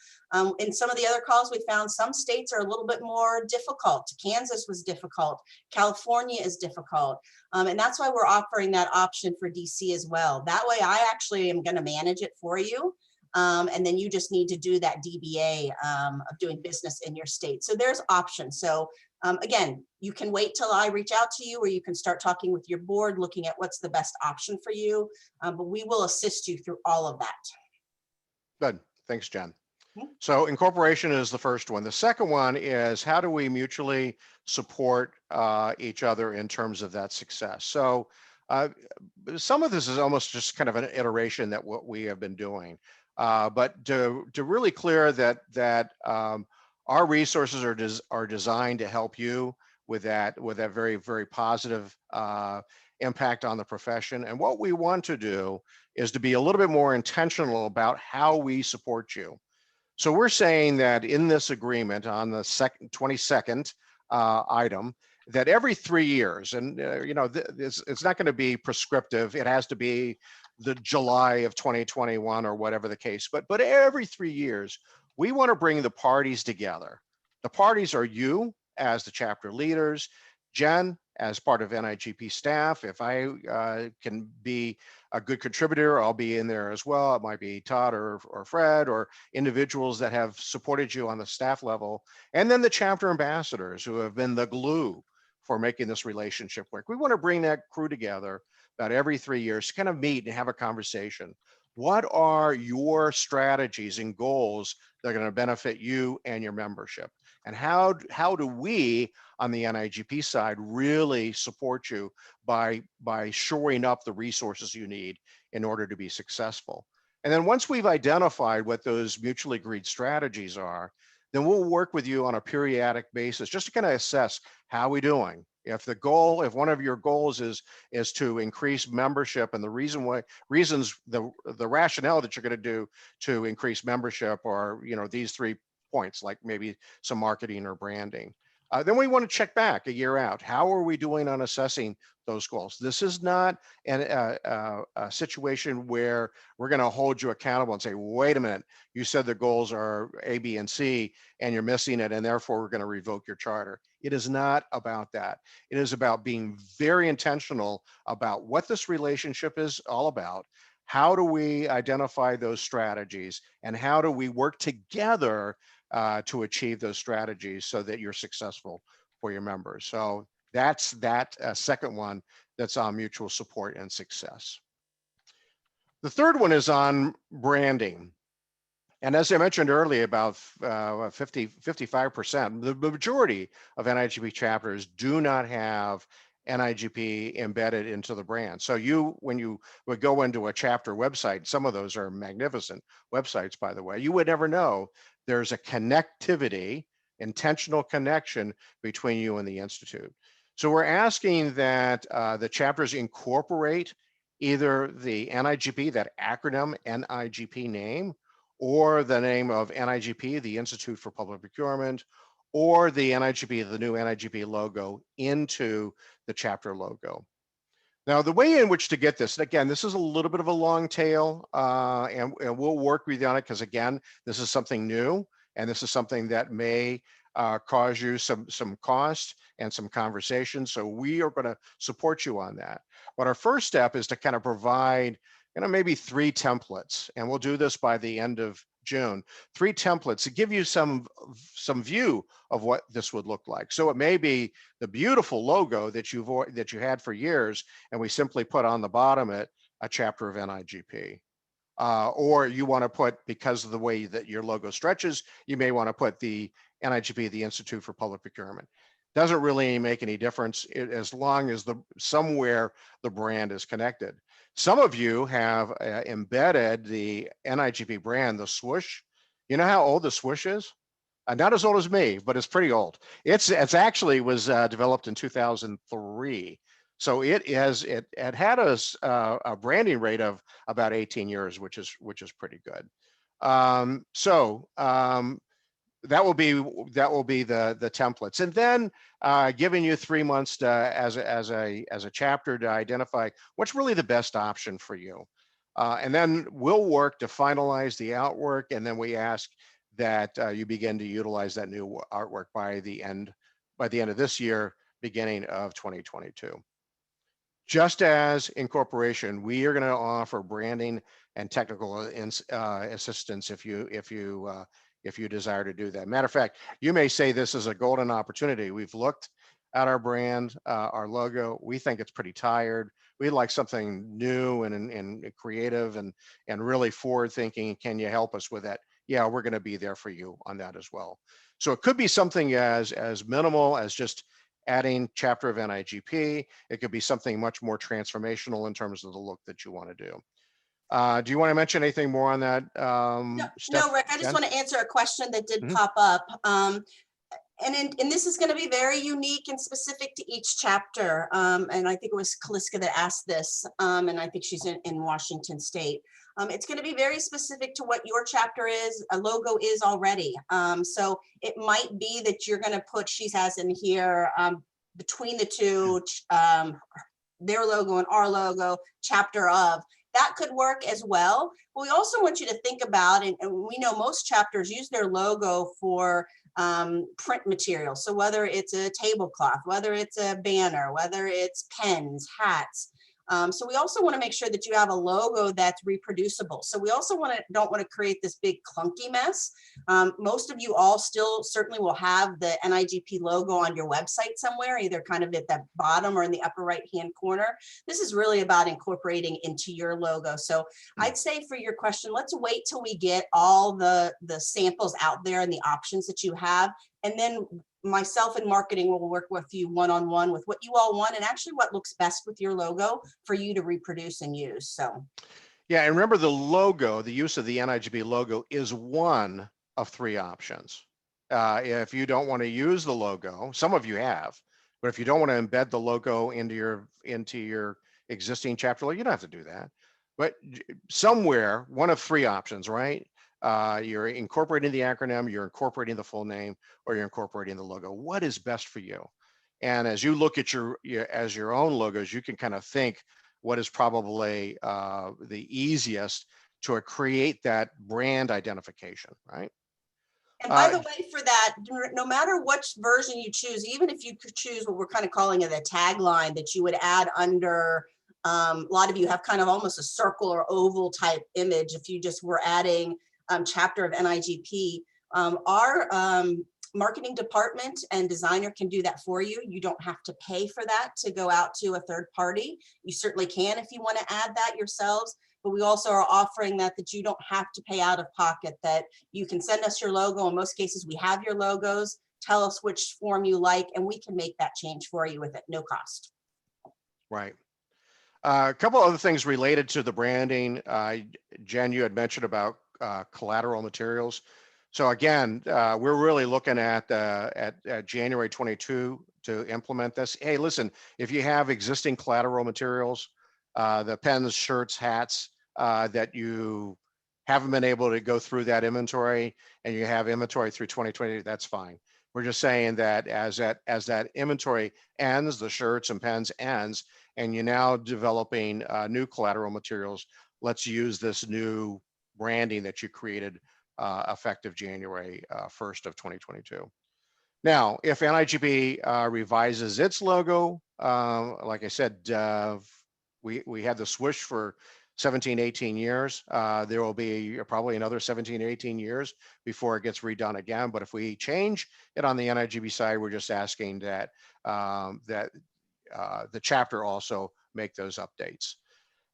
In some of the other calls, we found some states are a little bit more difficult. Kansas was difficult. California is difficult. And that's why we're offering that option for DC as well. That way I actually am going to manage it for you. And then you just need to do that DBA of doing business in your state. So there's options. So again, you can wait till I reach out to you, or you can start talking with your board, looking at what's the best option for you. But we will assist you through all of that. Good. Thanks, Jen. Mhm. So incorporation is the first one. The second one is how do we mutually support each other in terms of that success? So uh, some of this is almost just kind of an iteration that what we have been doing. But to really clear that our resources are designed to help you with that very, very positive impact on the profession. And what we want to do is to be a little bit more intentional about how we support you. So we're saying that in this agreement on the 22nd item, that every 3 years, and it's not going to be prescriptive. It has to be the July of 2021 or whatever the case. But every 3 years, we want to bring the parties together. The parties are you as the chapter leaders, Jen as part of NIGP staff. If I can be a good contributor, I'll be in there as well. It might be Todd or Fred or individuals that have supported you on the staff level. And then the chapter ambassadors who have been the glue for making this relationship work. We want to bring that crew together about every 3 years to kind of meet and have a conversation. What are your strategies and goals that are going to benefit you and your membership? And how do we on the NIGP side really support you by shoring up the resources you need in order to be successful? And then once we've identified what those mutually agreed strategies are, then we'll work with you on a periodic basis just to kind of assess how we're doing. If one of your goals is to increase membership, and the reasons, the rationale that you're going to do to increase membership are, these 3 points, like maybe some marketing or branding. Then we want to check back a year out. How are we doing on assessing those goals? This is not a situation where we're going to hold you accountable and say, wait a minute, you said the goals are A, B, and C, and you're missing it, and therefore we're going to revoke your charter. It is not about that. It is about being very intentional about what this relationship is all about. How do we identify those strategies, and how do we work together to achieve those strategies so that you're successful for your members? So that's that second one that's on mutual support and success. The third one is on branding. And as I mentioned earlier, about 55%, the majority of NIGP chapters do not have NIGP embedded into the brand. So when you would go into a chapter website, some of those are magnificent websites, by the way, you would never know there's a connectivity, intentional connection between you and the Institute. So we're asking that the chapters incorporate either the NIGP, that acronym NIGP name, or the name of NIGP, the Institute for Public Procurement, or the NIGP, the new NIGP logo into the chapter logo. Now, the way in which to get this, and again, this is a little bit of a long tail, and we'll work with you on it because, again, this is something new, and this is something that may cause you some cost and some conversation. So we are going to support you on that. But our first step is to kind of provide, maybe 3 templates, and we'll do this by the end of June. 3 templates to give you some view of what this would look like. So it may be the beautiful logo that you had for years, and we simply put on the bottom a chapter of NIGP. Or you want to put, because of the way that your logo stretches, you may want to put the NIGP, the Institute for Public Procurement. Doesn't really make any difference as long as somewhere the brand is connected. Some of you have embedded the NIGP brand, the swoosh. You know how old the swoosh is? Not as old as me, but it's pretty old. It's actually was developed in 2003. So it had a branding rate of about 18 years, which is pretty good. That will be the templates, and then giving you 3 months as a chapter to identify what's really the best option for you, and then we'll work to finalize the artwork, and then we ask that you begin to utilize that new artwork by the end of this year, beginning of 2022. Just as incorporation, we are going to offer branding and technical assistance if you desire to do that. Matter of fact, you may say this is a golden opportunity. We've looked at our brand, our logo. We think it's pretty tired. We'd like something new and creative and really forward thinking. Can you help us with that? Yeah, we're going to be there for you on that as well. So it could be something as minimal as just adding chapter of NIGP. It could be something much more transformational in terms of the look that you want to do. Do you want to mention anything more on that? Steph? No, Rick, I just Jen? want to answer a question that did Mhm. pop up. And this is going to be very unique and specific to each chapter. And I think it was Kaliska that asked this, and I think she's in Washington State. It's going to be very specific to what your chapter is, a logo is already. So it might be that you're going to put, she has in here, between the two, their logo and our logo, chapter of. That could work as well. But we also want you to think about, and we know most chapters use their logo for print material. So whether it's a tablecloth, whether it's a banner, whether it's pens, hats. So we also want to make sure that you have a logo that's reproducible. So we also don't want to create this big clunky mess. Most of you all still certainly will have the NIGP logo on your website somewhere, either kind of at the bottom or in the upper right hand corner. This is really about incorporating into your logo. So I'd say for your question, let's wait till we get all the samples out there and the options that you have. And then myself and marketing will work with you one-on-one with what you all want and actually what looks best with your logo for you to reproduce and use. So Yeah, and remember the logo, the use of the NIGP logo is one of 3 options. If you don't want to use the logo, some of you have, but if you don't want to embed the logo into your existing chapter logo, you don't have to do that. But somewhere, one of 3 options, right? You're incorporating the acronym, you're incorporating the full name, or you're incorporating the logo. What is best for you? And as you look at your own logos, you can kind of think what is probably the easiest to create that brand identification, right? and by the way, for that, no matter which version you choose, even if you could choose what we're kind of calling it a tagline that you would add under, a lot of you have kind of almost a circle or oval type image. If you just were adding chapter of NIGP, our marketing department and designer can do that for you. You don't have to pay for that to go out to a third party. You certainly can if you want to add that yourselves. But we also are offering that you don't have to pay out of pocket, that you can send us your logo. In most cases, we have your logos. Tell us which form you like, and we can make that change for you with it, no cost. Right. A couple other things related to the branding. Jen, you had mentioned about collateral materials. So again, we're really looking at January 22 to implement this. Hey, listen, if you have existing collateral materials, the pens, shirts, hats, that you haven't been able to go through that inventory and you have inventory through 2020, that's fine. We're just saying that as that inventory ends, the shirts and pens ends, and you're now developing new collateral materials, let's use this new branding that you created effective January 1st of 2022. Now, if NIGP revises its logo, like I said, we had the swoosh for 17, 18 years. There will be probably another 17, 18 years before it gets redone again. But if we change it on the NIGP side, we're just asking that the chapter also make those updates.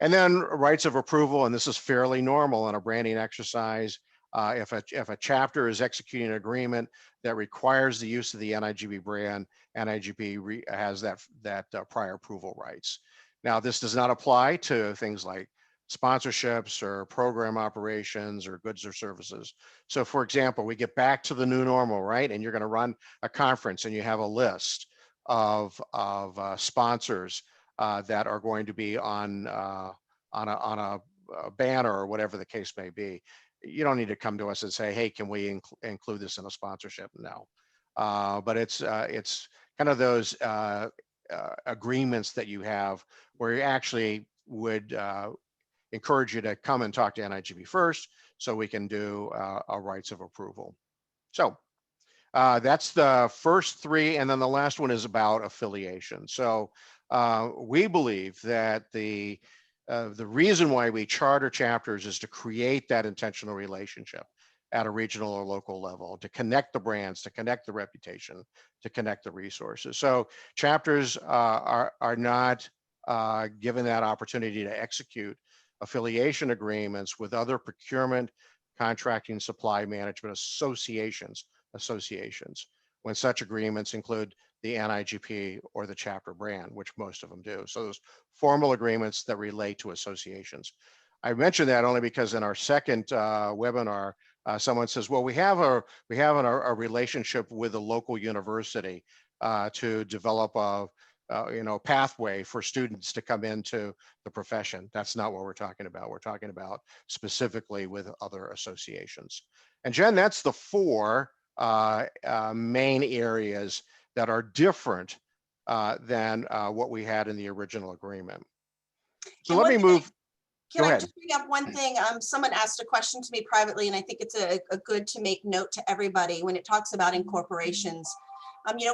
And then rights of approval, and this is fairly normal in a branding exercise. If a chapter is executing an agreement that requires the use of the NIGP brand, NIGP has that prior approval rights. Now, this does not apply to things like sponsorships or program operations or goods or services. So for example, we get back to the new normal, right? And you're going to run a conference and you have a list of sponsors that are going to be on a banner or whatever the case may be. You don't need to come to us and say, hey, can we include this in a sponsorship? No, but it's kind of those agreements that you have where you actually would encourage you to come and talk to NIGP first so we can do a rights of approval. So that's the first 3, and then the last one is about affiliation. So we believe that the reason why we charter chapters is to create that intentional relationship. at a regional or local level, to connect the brands, to connect the reputation, to connect the resources. So chapters are not given that opportunity to execute affiliation agreements with other procurement, contracting, supply management associations, when such agreements include the NIGP or the chapter brand, which most of them do. So those formal agreements that relate to associations. I mentioned that only because in our second webinar, someone says, well, we have a relationship with a local university to develop a pathway for students to come into the profession. That's not what we're talking about. We're talking about specifically with other associations. And Jen, that's the four main areas that are different than what we had in the original agreement. So let me move. Can I just bring up one thing? Someone asked a question to me privately, and I think it's a good to make note to everybody when it talks about incorporations.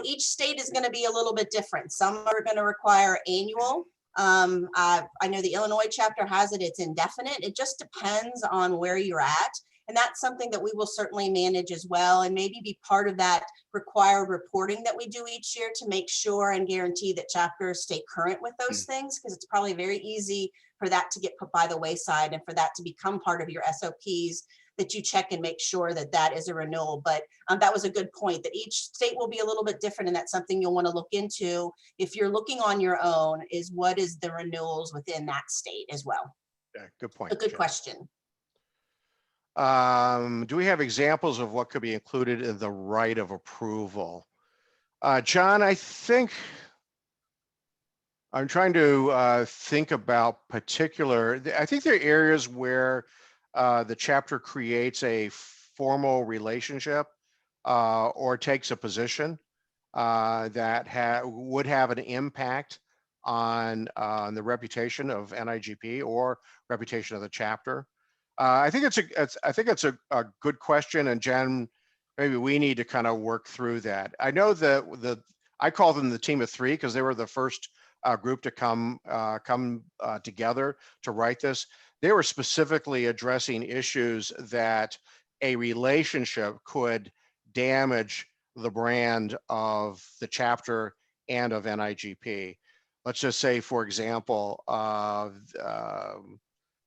Each state is going to be a little bit different. Some are going to require annual. I know the Illinois chapter has it, it's indefinite. It just depends on where you're at. And that's something that we will certainly manage as well, and maybe be part of that required reporting that we do each year to make sure and guarantee that chapters stay current with those things, because it's probably very easy for that to get put by the wayside and for that to become part of your SOPs, that you check and make sure that that is a renewal. But that was a good point, that each state will be a little bit different, and that's something you'll want to look into if you're looking on your own, is what is the renewals within that state as well. Yeah, good point. A good Jen. question. Do we have examples of what could be included in the right of approval? John, I think I'm trying to think about I think there are areas where the chapter creates a formal relationship or takes a position that would have an impact on the reputation of NIGP or reputation of the chapter. I think it's a good question, and Jen, maybe we need to kind of work through that. I know that I call them the team of three because they were the first group to come together to write this. They were specifically addressing issues that a relationship could damage the brand of the chapter and of NIGP. Let's just say, for example,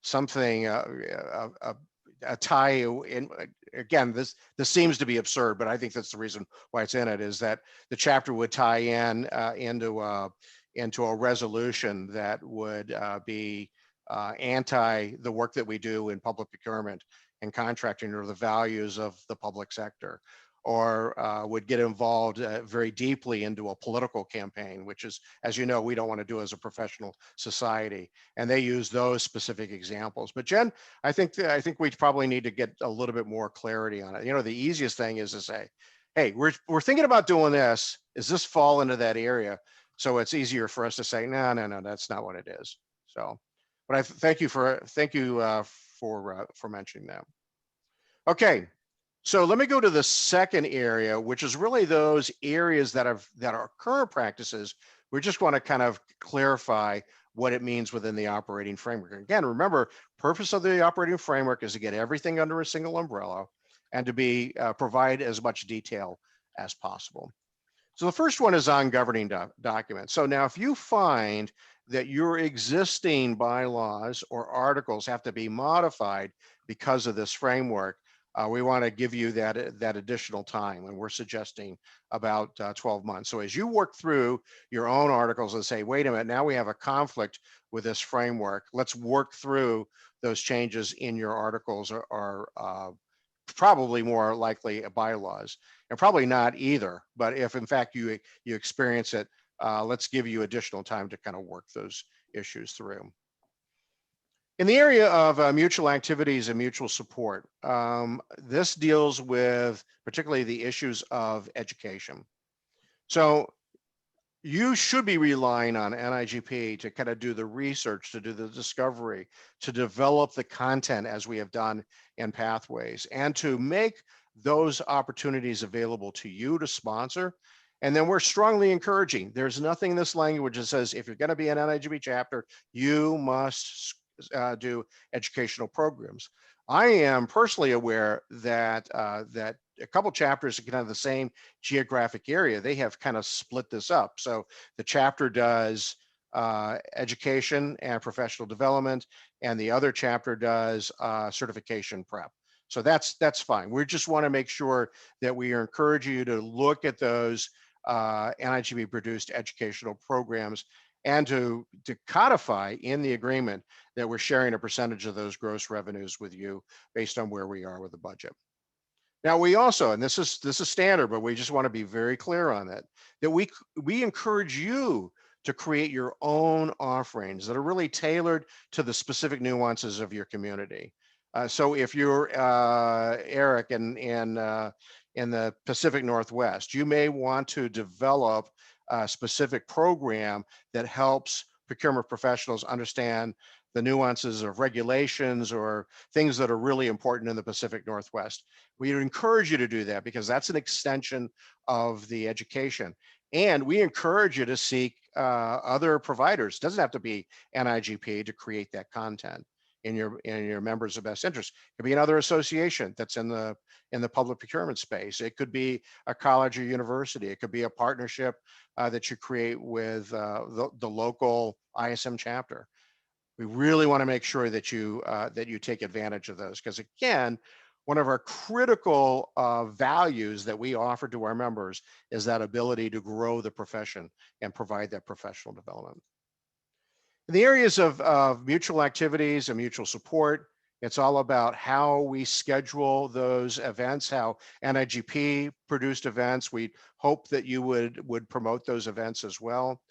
something a tie in. Again, this seems to be absurd, but I think that's the reason why it's in it, is that the chapter would tie in into a resolution that would be anti the work that we do in public procurement and contracting, or the values of the public sector, or would get involved very deeply into a political campaign, which is, as you know, we don't want to do as a professional society. And they use those specific examples. But Jen, I think we probably need to get a little bit more clarity on it. The easiest thing is to say, hey, we're thinking about doing this. Does this fall into that area? So it's easier for us to say, no, that's not what it is. So, but I thank you for mentioning that. Okay. So let me go to the second area, which is really those areas that are current practices. We just want to kind of clarify what it means within the operating framework. Again, remember, purpose of the operating framework is to get everything under a single umbrella and to provide as much detail as possible. So the first one is on governing documents. So now if you find that your existing bylaws or articles have to be modified because of this framework, we want to give you that additional time, and we're suggesting about 12 months. So as you work through your own articles and say, wait a minute, now we have a conflict with this framework, let's work through those changes in your articles, or probably more likely bylaws, and probably not either. But if in fact you experience it, let's give you additional time to kind of work those issues through. In the area of mutual activities and mutual support, this deals with particularly the issues of education. So you should be relying on NIGP to kind of do the research, to do the discovery, to develop the content as we have done in Pathways, and to make those opportunities available to you to sponsor. And then we're strongly encouraging, there's nothing in this language that says if you're going to be an NIGP chapter, you must do educational programs. I am personally aware that that a couple chapters in kind of the same geographic area, they have kind of split this up. So the chapter does education and professional development, and the other chapter does certification prep. So that's fine. We just want to make sure that we are encouraging you to look at those NIGP produced educational programs and to codify in the agreement that we're sharing a percentage of those gross revenues with you based on where we are with the budget. Now we also, and this is standard, but we just want to be very clear on that, that we encourage you to create your own offerings that are really tailored to the specific nuances of your community. So if you're Eric in the Pacific Northwest, you may want to develop a specific program that helps procurement professionals understand the nuances of regulations or things that are really important in the Pacific Northwest. We encourage you to do that because that's an extension of the education. And we encourage you to seek other providers. It doesn't have to be NIGP to create that content in your members of best interest. It could be another association that's in the public procurement space. It could be a college or university. It could be a partnership that you create with the local ISM chapter. We really want to make sure that you take advantage of those, because again, one of our critical values that we offer to our members is that ability to grow the profession and provide that professional development. In the areas of mutual activities and mutual support, it's all about how we schedule those events, how NIGP produced events. We hope that you would promote those events as well.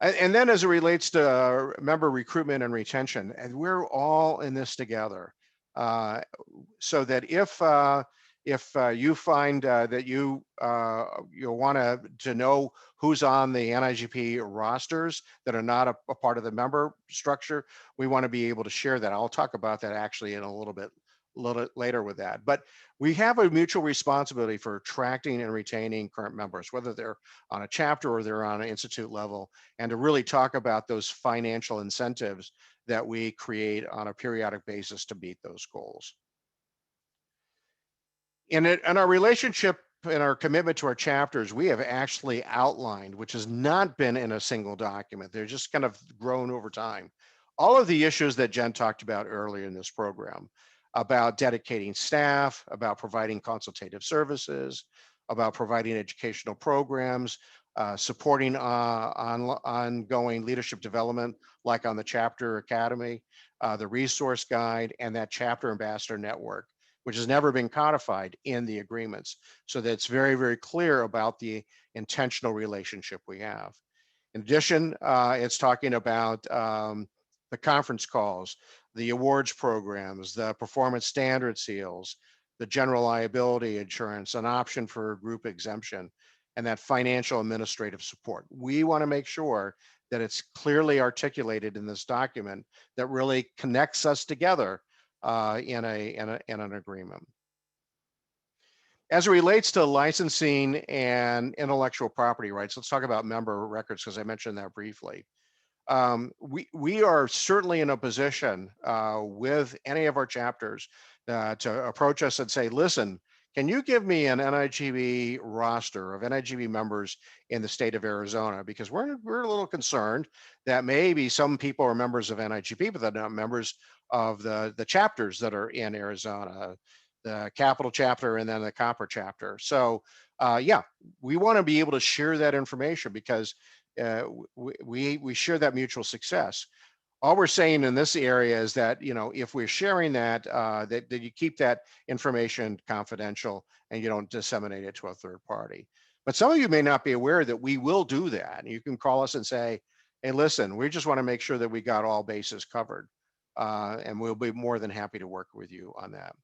And then as it relates to member recruitment and retention, and we're all in this together, so that if you find that you want to know who's on the NIGP rosters that are not a part of the member structure, we want to be able to share that. I'll talk about that actually in a little bit later with that. But we have a mutual responsibility for attracting and retaining current members, whether they're on a chapter or they're on an institute level, and to really talk about those financial incentives that we create on a periodic basis to meet those goals. In our relationship and our commitment to our chapters, we have actually outlined, which has not been in a single document, they're just kind of grown over time, all of the issues that Jen talked about earlier in this program, about dedicating staff, about providing consultative services, about providing educational programs, supporting ongoing leadership development, like on the Chapter Academy, the resource guide, and that chapter ambassador network, which has never been codified in the agreements. So that's very, very clear about the intentional relationship we have. In addition, it's talking about the conference calls, the awards programs, the performance standard seals, the general liability insurance, an option for group exemption, and that financial administrative support. We want to make sure that it's clearly articulated in this document that really connects us together in an agreement. As it relates to licensing and intellectual property rights, let's talk about member records, because I mentioned that briefly. We are certainly in a position with any of our chapters to approach us and say, listen, can you give me an NIGP roster of NIGP members in the state of Arizona? Because we're a little concerned that maybe some people are members of NIGP, but they're not members of the chapters that are in Arizona, the Capital chapter and then the Copper chapter. So yeah, we want to be able to share that information because we share that mutual success. All we're saying in this area is that, you know, if we're sharing that, that you keep that information confidential and you don't disseminate it to a third party. But some of you may not be aware that we will do that. You can call us and say, hey, listen, we just want to make sure that we got all bases covered. And we'll be more than happy to work with you on that.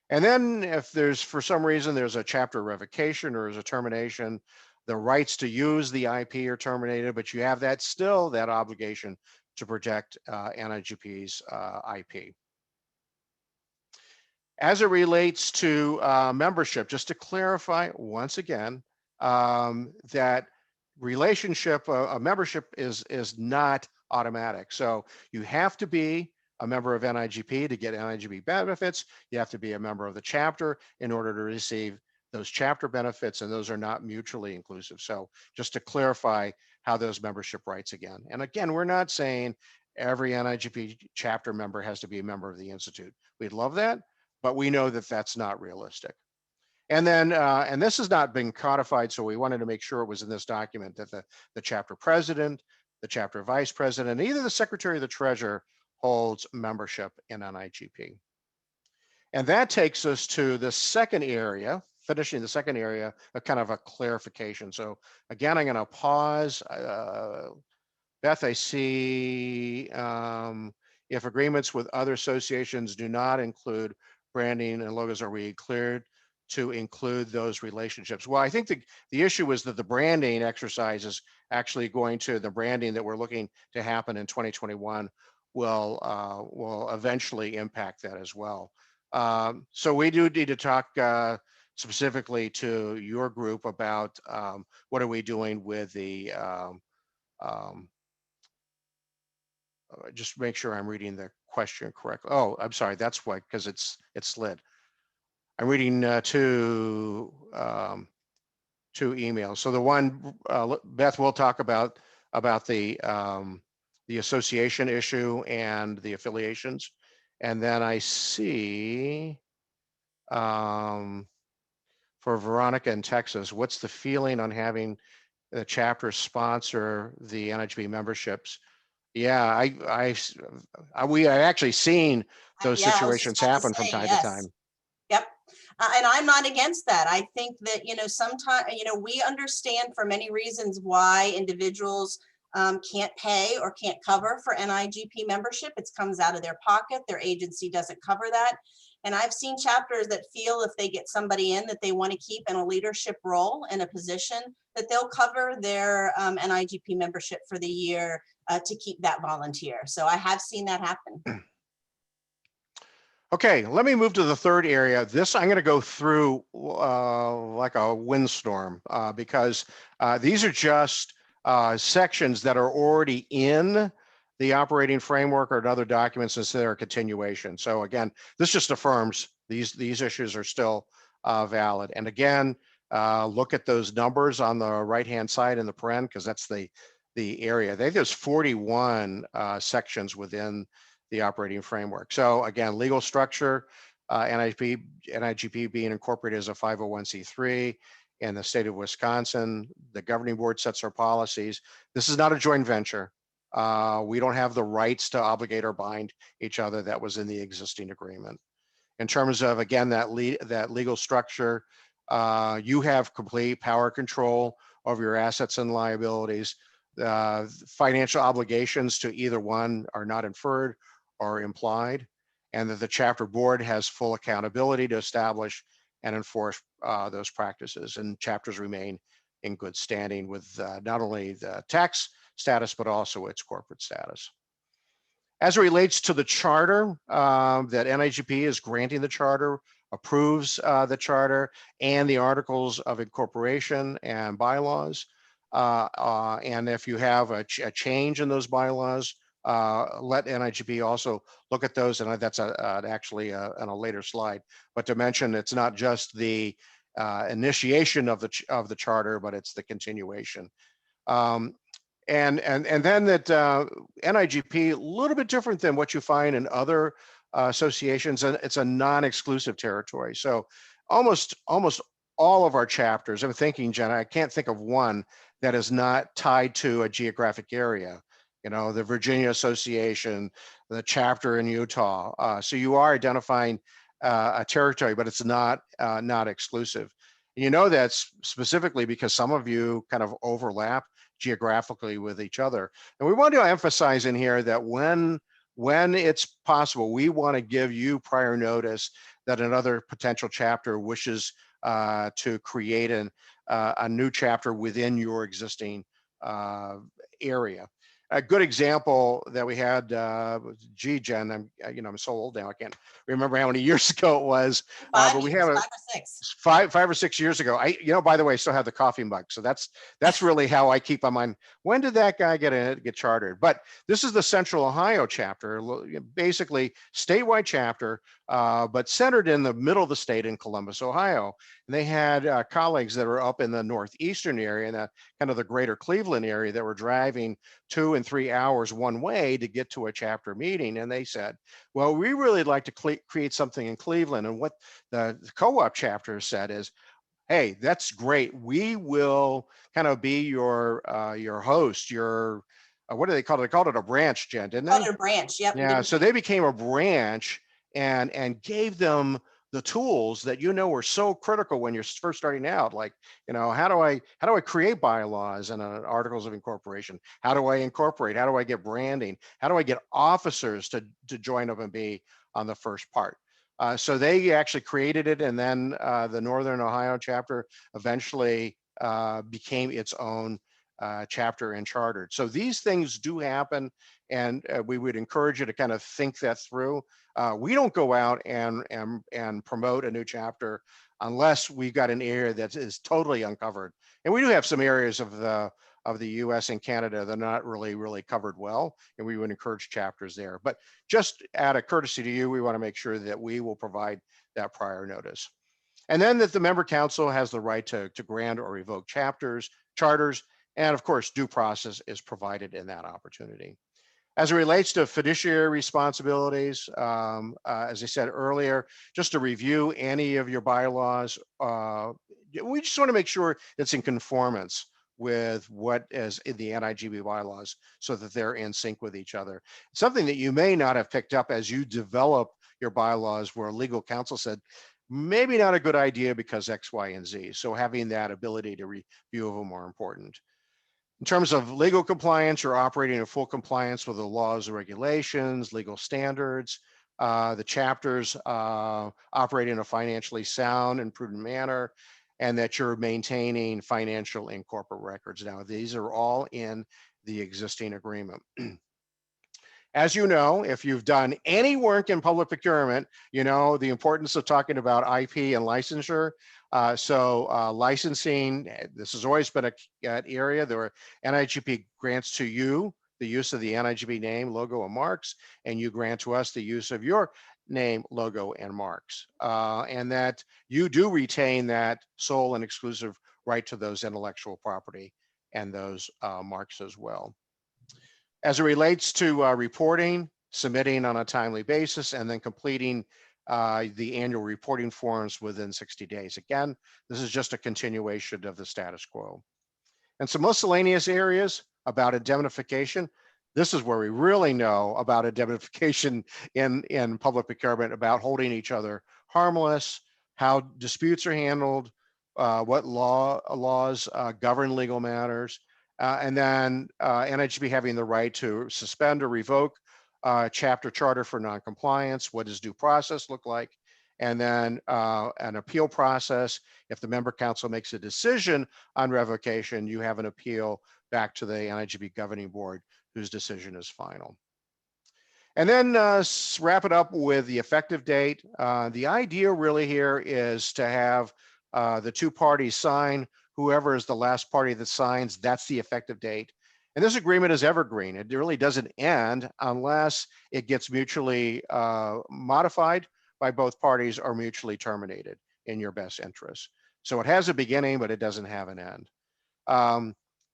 And then if there's, for some reason, there's a chapter revocation or there's a termination, the rights to use the IP are terminated, but you have that still that obligation to protect NIGP's IP. As it relates to membership, just to clarify once again, that relationship, a membership is not automatic. So you have to be a member of NIGP to get NIGP benefits. You have to be a member of the chapter in order to receive those chapter benefits, and those are not mutually inclusive. So just to clarify how those membership rights again. And again, we're not saying every NIGP chapter member has to be a member of the Institute. We'd love that, but we know that that's not realistic. And then, and this has not been codified, so we wanted to make sure it was in this document that the chapter president, the chapter vice president, either the secretary or the treasurer holds membership in NIGP. And that takes us to the second area, finishing the second area, a kind of a clarification. So again, I'm going to pause. Beth, I see if agreements with other associations do not include branding and logos, are we cleared to include those relationships? Well, I think the issue is that the branding exercise is actually going to, the branding that we're looking to happen in 2021 will eventually impact that as well. So we do need to talk specifically to your group about what are we doing with the, just make sure I'm reading the question correctly. Oh, I'm sorry, that's why, because it's slid. I'm reading two emails. So the one, Beth will talk about the association issue and the affiliations. And then I see for Veronica in Texas, what's the feeling on having the chapter sponsor the NIGP memberships? Yeah, we have actually seen those Yeah, I was just situations about to happen from say, time yes. to time. Yep. And I'm not against that. I think that, sometimes, we understand for many reasons why individuals can't pay or can't cover for NIGP membership. It comes out of their pocket. Their agency doesn't cover that. And I've seen chapters that feel if they get somebody in that they want to keep in a leadership role in a position, that they'll cover their NIGP membership for the year to keep that volunteer. So I have seen that happen. Okay, let me move to the third area. This I'm going to go through like a windstorm because these are just sections that are already in the operating framework or in other documents instead of a continuation. So again, this just affirms these issues are still valid. And again, look at those numbers on the right-hand side in the paren, because that's the area. I think there's 41 sections within the operating framework. So again, legal structure, NIGP being incorporated as a 501c3 in the state of Wisconsin. The governing board sets our policies. This is not a joint venture. We don't have the rights to obligate or bind each other. That was in the existing agreement. In terms of, again, that legal structure, you have complete power control over your assets and liabilities. Financial obligations to either one are not inferred or implied, and that the chapter board has full accountability to establish and enforce those practices, and chapters remain in good standing with not only the tax status, but also its corporate status. As it relates to the charter, that NIGP is granting the charter, approves the charter and the articles of incorporation and bylaws. And if you have a change in those bylaws, let NIGP also look at those, and that's actually on a later slide. But to mention, it's not just the initiation of the charter, but it's the continuation. And then that NIGP, a little bit different than what you find in other associations, and it's a non-exclusive territory. So almost all of our chapters, I'm thinking, Jenna, I can't think of one that is not tied to a geographic area. The Virginia Association, the chapter in Utah. So you are identifying a territory, but it's not exclusive. And that's specifically because some of you kind of overlap geographically with each other. And we want to emphasize in here that when it's possible, we want to give you prior notice that another potential chapter wishes to create a new chapter within your existing area. a good example that we had, gee, Jen, I'm so old now, I can't remember how many years ago it was, but we have 5 or 6 years ago. By the way, I still have the coffee mug. So that's really how I keep on mind. When did that guy get chartered? But this is the Central Ohio chapter, basically statewide chapter, but centered in the middle of the state in Columbus, Ohio. And they had colleagues that were up in the northeastern area and kind of the greater Cleveland area that were driving 2 and 3 hours one way to get to a chapter meeting. And they said, well, we really like to create something in Cleveland. And what the co-op chapter said is, hey, that's great. We will kind of be your host, what do they call it? They called it a branch, Jen, didn't they? Called it a branch, yep. Yeah, so they became a branch and gave them the tools that were so critical when you're first starting out. Like, how do I create bylaws and articles of incorporation? How do I incorporate? How do I get branding? How do I get officers to join up and be on the first part? So they actually created it, and then the Northern Ohio chapter eventually became its own chapter and chartered. So these things do happen, and we would encourage you to kind of think that through. We don't go out and promote a new chapter unless we've got an area that is totally uncovered. And we do have some areas of the US and Canada that are not really covered well, and we would encourage chapters there. But just out of courtesy to you, we want to make sure that we will provide that prior notice. And then that the member council has the right to grant or revoke charters, and of course, due process is provided in that opportunity. As it relates to fiduciary responsibilities, as I said earlier, just to review any of your bylaws, we just want to make sure it's in conformance with what is in the NIGB bylaws so that they're in sync with each other. Something that you may not have picked up as you develop your bylaws, where legal counsel said, maybe not a good idea because X, Y, and Z. So having that ability to review them are important. In terms of legal compliance, you're operating in full compliance with the laws and regulations, legal standards. The chapters operate in a financially sound and prudent manner, and that you're maintaining financial and corporate records. Now, these are all in the existing agreement. As you know, if you've done any work in public procurement, you know the importance of talking about IP and licensure. Licensing, this has always been an area. There are NIGP grants to you the use of the NIGP name, logo, and marks, and you grant to us the use of your name, logo, and marks, and that you do retain that sole and exclusive right to those intellectual property and those marks as well. As it relates to reporting, submitting on a timely basis, and then completing the annual reporting forms within 60 days. Again, this is just a continuation of the status quo. And some miscellaneous areas about indemnification. This is where we really know about indemnification in public procurement, about holding each other harmless, how disputes are handled, what laws govern legal matters, and then NIGP having the right to suspend or revoke chapter charter for non-compliance. What does due process look like? And then an appeal process. If the member council makes a decision on revocation, you have an appeal back to the NIGP governing board, whose decision is final. And then wrap it up with the effective date. The idea really here is to have the two parties sign. Whoever is the last party that signs, that's the effective date. And this agreement is evergreen. It really doesn't end unless it gets mutually modified by both parties or mutually terminated in your best interest. So it has a beginning, but it doesn't have an end.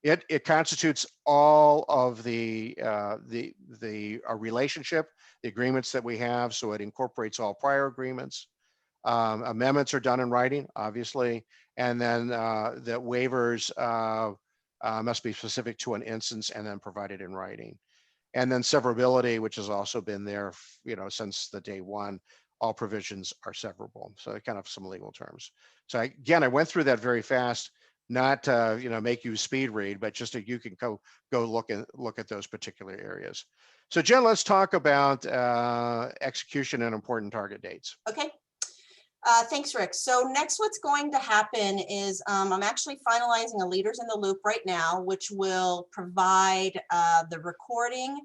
It constitutes all of the relationship, the agreements that we have. So it incorporates all prior agreements. Amendments are done in writing, obviously, and then the waivers must be specific to an instance and then provided in writing. And then severability, which has also been there, since the day one. All provisions are severable. So kind of some legal terms. So again, I went through that very fast, not to make you speed read, but just so you can go look at those particular areas. So Jen, let's talk about execution and important target dates. Okay. Thanks, Rick. So next what's going to happen is I'm actually finalizing a Leaders in the Loop right now, which will provide the recording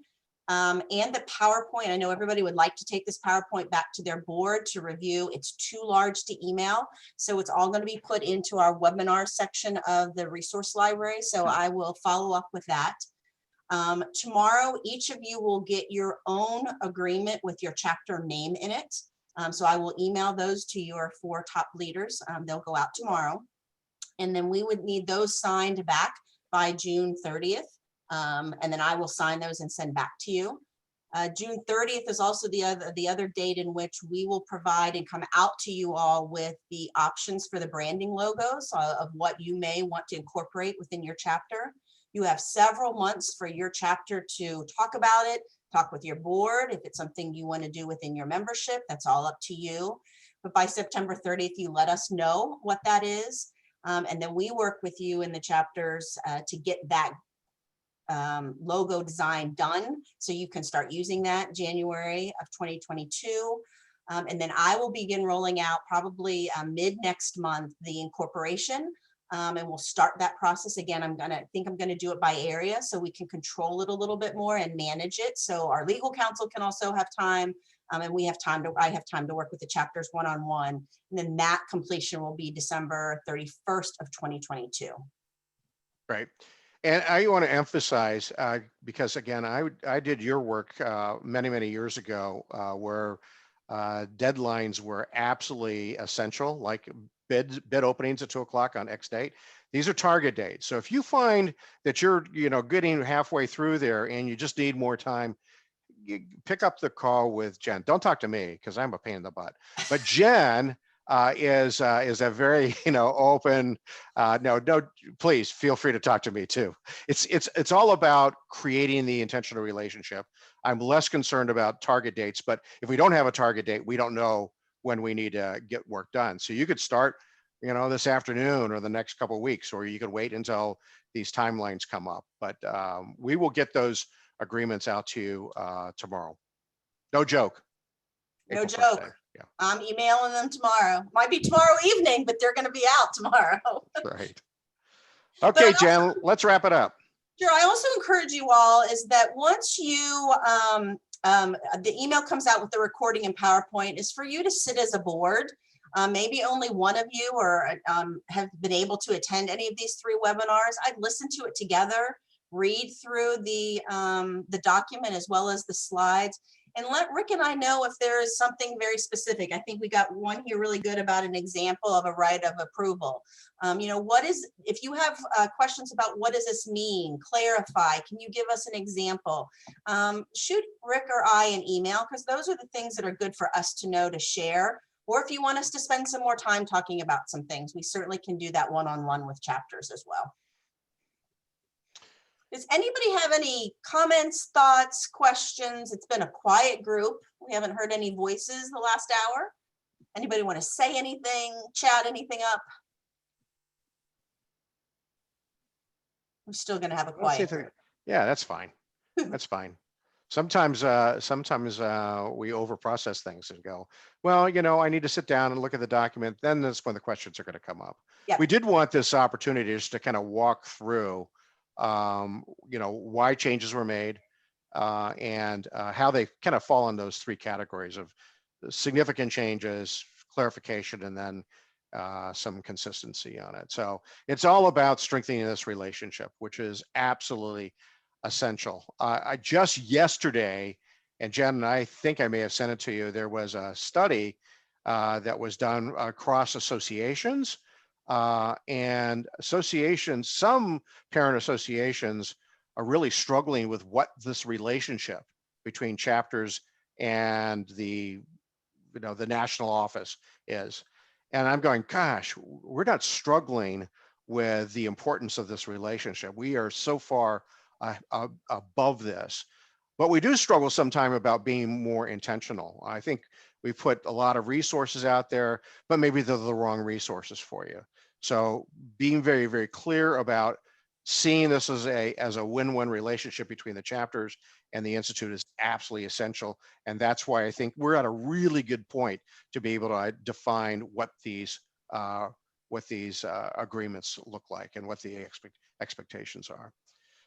and the PowerPoint. I know everybody would like to take this PowerPoint back to their board to review. It's too large to email, so it's all going to be put into our webinar section of the resource library. So I will follow up with that. Tomorrow, each of you will get your own agreement with your chapter name in it. So I will email those to your 4 top leaders. They'll go out tomorrow. And then we would need those signed back by June 30th. And then I will sign those and send back to you. June 30th is also the other date in which we will provide and come out to you all with the options for the branding logos of what you may want to incorporate within your chapter. You have several months for your chapter to talk about it, talk with your board. If it's something you want to do within your membership, that's all up to you. But by September 30th, you let us know what that is. And then we work with you in the chapters to get that logo design done so you can start using that January of 2022. And then I will begin rolling out probably mid next month the incorporation. And we'll start that process again. I'm gonna do it by area so we can control it a little bit more and manage it. So our legal counsel can also have time, and we have time to. I have time to work with the chapters one-on-one, and then that completion will be December 31st of 2022. Right. And I want to emphasize, because again, I did your work many years ago, where deadlines were absolutely essential, like bid openings at 2 o'clock on X date. These are target dates. So if you find that you're getting halfway through there and you just need more time, you pick up the call with Jen. Don't talk to me because I'm a pain in the butt. But Jen is a very open. No, please feel free to talk to me too. It's all about creating the intentional relationship. I'm less concerned about target dates, but if we don't have a target date, we don't know when we need to get work done. So you could start, this afternoon or the next couple of weeks, or you could wait until these timelines come up. But we will get those agreements out to you tomorrow. No joke. No April 1st joke. day. Yeah. I'm emailing them tomorrow. Might be tomorrow evening, but they're going to be out tomorrow. Right. Okay, Jen, let's wrap it up. Sure. I also encourage you all is that once you, the email comes out with the recording and PowerPoint is for you to sit as a board. Maybe only one of you have been able to attend any of these 3 webinars. I'd listen to it together, read through the document as well as the slides, and let Rick and I know if there is something very specific. I think we got one here really good about an example of a right of approval. If you have questions about what does this mean, clarify, can you give us an example? Shoot Rick or I an email, because those are the things that are good for us to know to share. Or if you want us to spend some more time talking about some things, we certainly can do that one-on-one with chapters as well. Does anybody have any comments, thoughts, questions? It's been a quiet group. We haven't heard any voices the last hour. Anybody want to say anything, chat anything up? I'm still going to have a quiet group. Yeah, that's fine. That's fine. Sometimes we overprocess things and go, well, I need to sit down and look at the document. Then that's when the questions are going to come up. Yep. We did want this opportunity just to kind of walk through why changes were made and how they kind of fall in those 3 categories of significant changes, clarification, and then some consistency on it. So it's all about strengthening this relationship, which is absolutely essential. I just yesterday, and Jen and I think I may have sent it to you, there was a study that was done across associations. And associations, some parent associations are really struggling with what this relationship between chapters and the national office is. And I'm going, gosh, we're not struggling with the importance of this relationship. We are so far above this, but we do struggle sometime about being more intentional. I think we put a lot of resources out there, but maybe they're the wrong resources for you. So being very, very clear about seeing this as a win-win relationship between the chapters and the Institute is absolutely essential. And that's why I think we're at a really good point to be able to define what these agreements look like and what the expectations are.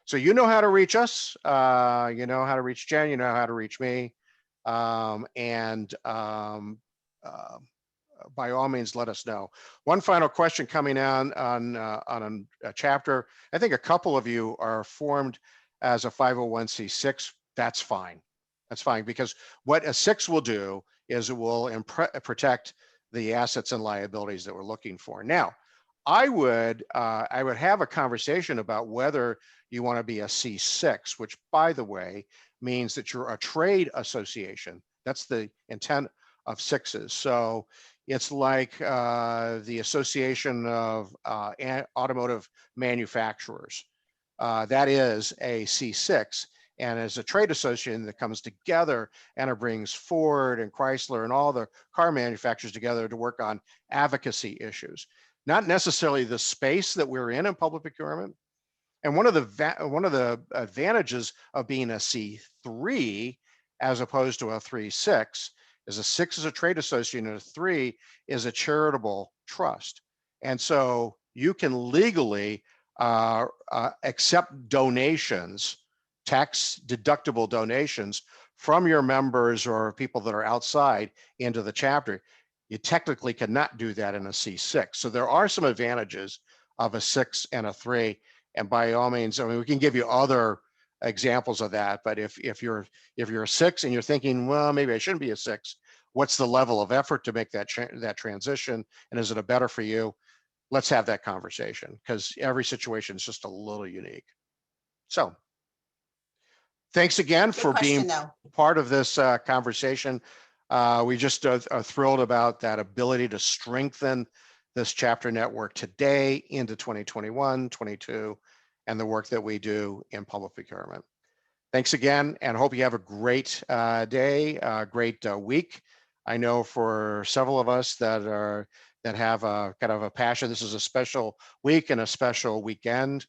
So you know how to reach us, you know how to reach Jen, you know how to reach me. By all means, let us know. One final question coming on a chapter. I think a couple of you are formed as a 501c6. That's fine. That's fine, because what a 6 will do is it will protect the assets and liabilities that we're looking for. Now, I would have a conversation about whether you want to be a C6, which, by the way, means that you're a trade association. That's the intent of 6s. So it's like the Association of Automotive Manufacturers. That is a C6. And as a trade association that comes together and it brings Ford and Chrysler and all the car manufacturers together to work on advocacy issues, not necessarily the space that we're in public procurement. And one of the advantages of being a C3 as opposed to a 3-6 is a 6 is a trade association and a 3 is a charitable trust. And so you can legally accept donations, tax deductible donations from your members or people that are outside into the chapter. You technically cannot do that in a C6. So there are some advantages of a 6 and a 3. And by all means, I mean, we can give you other examples of that. But if you're a 6 and you're thinking, well, maybe I shouldn't be a 6, what's the level of effort to make that transition? And is it a better for you? Let's have that conversation, because every situation is just a little unique. So thanks again Good for being question, though. part of this conversation. We just are thrilled about that ability to strengthen this chapter network today into 2021, 22, and the work that we do in public procurement. Thanks again, and hope you have a great day, great week. I know for several of us that have a kind of a passion, this is a special week and a special weekend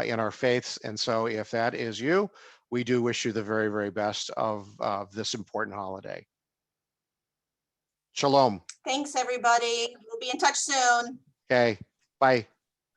in our faiths. And so if that is you, we do wish you the very, very best of this important holiday. Shalom. Thanks, everybody. We'll be in touch soon. Okay, bye.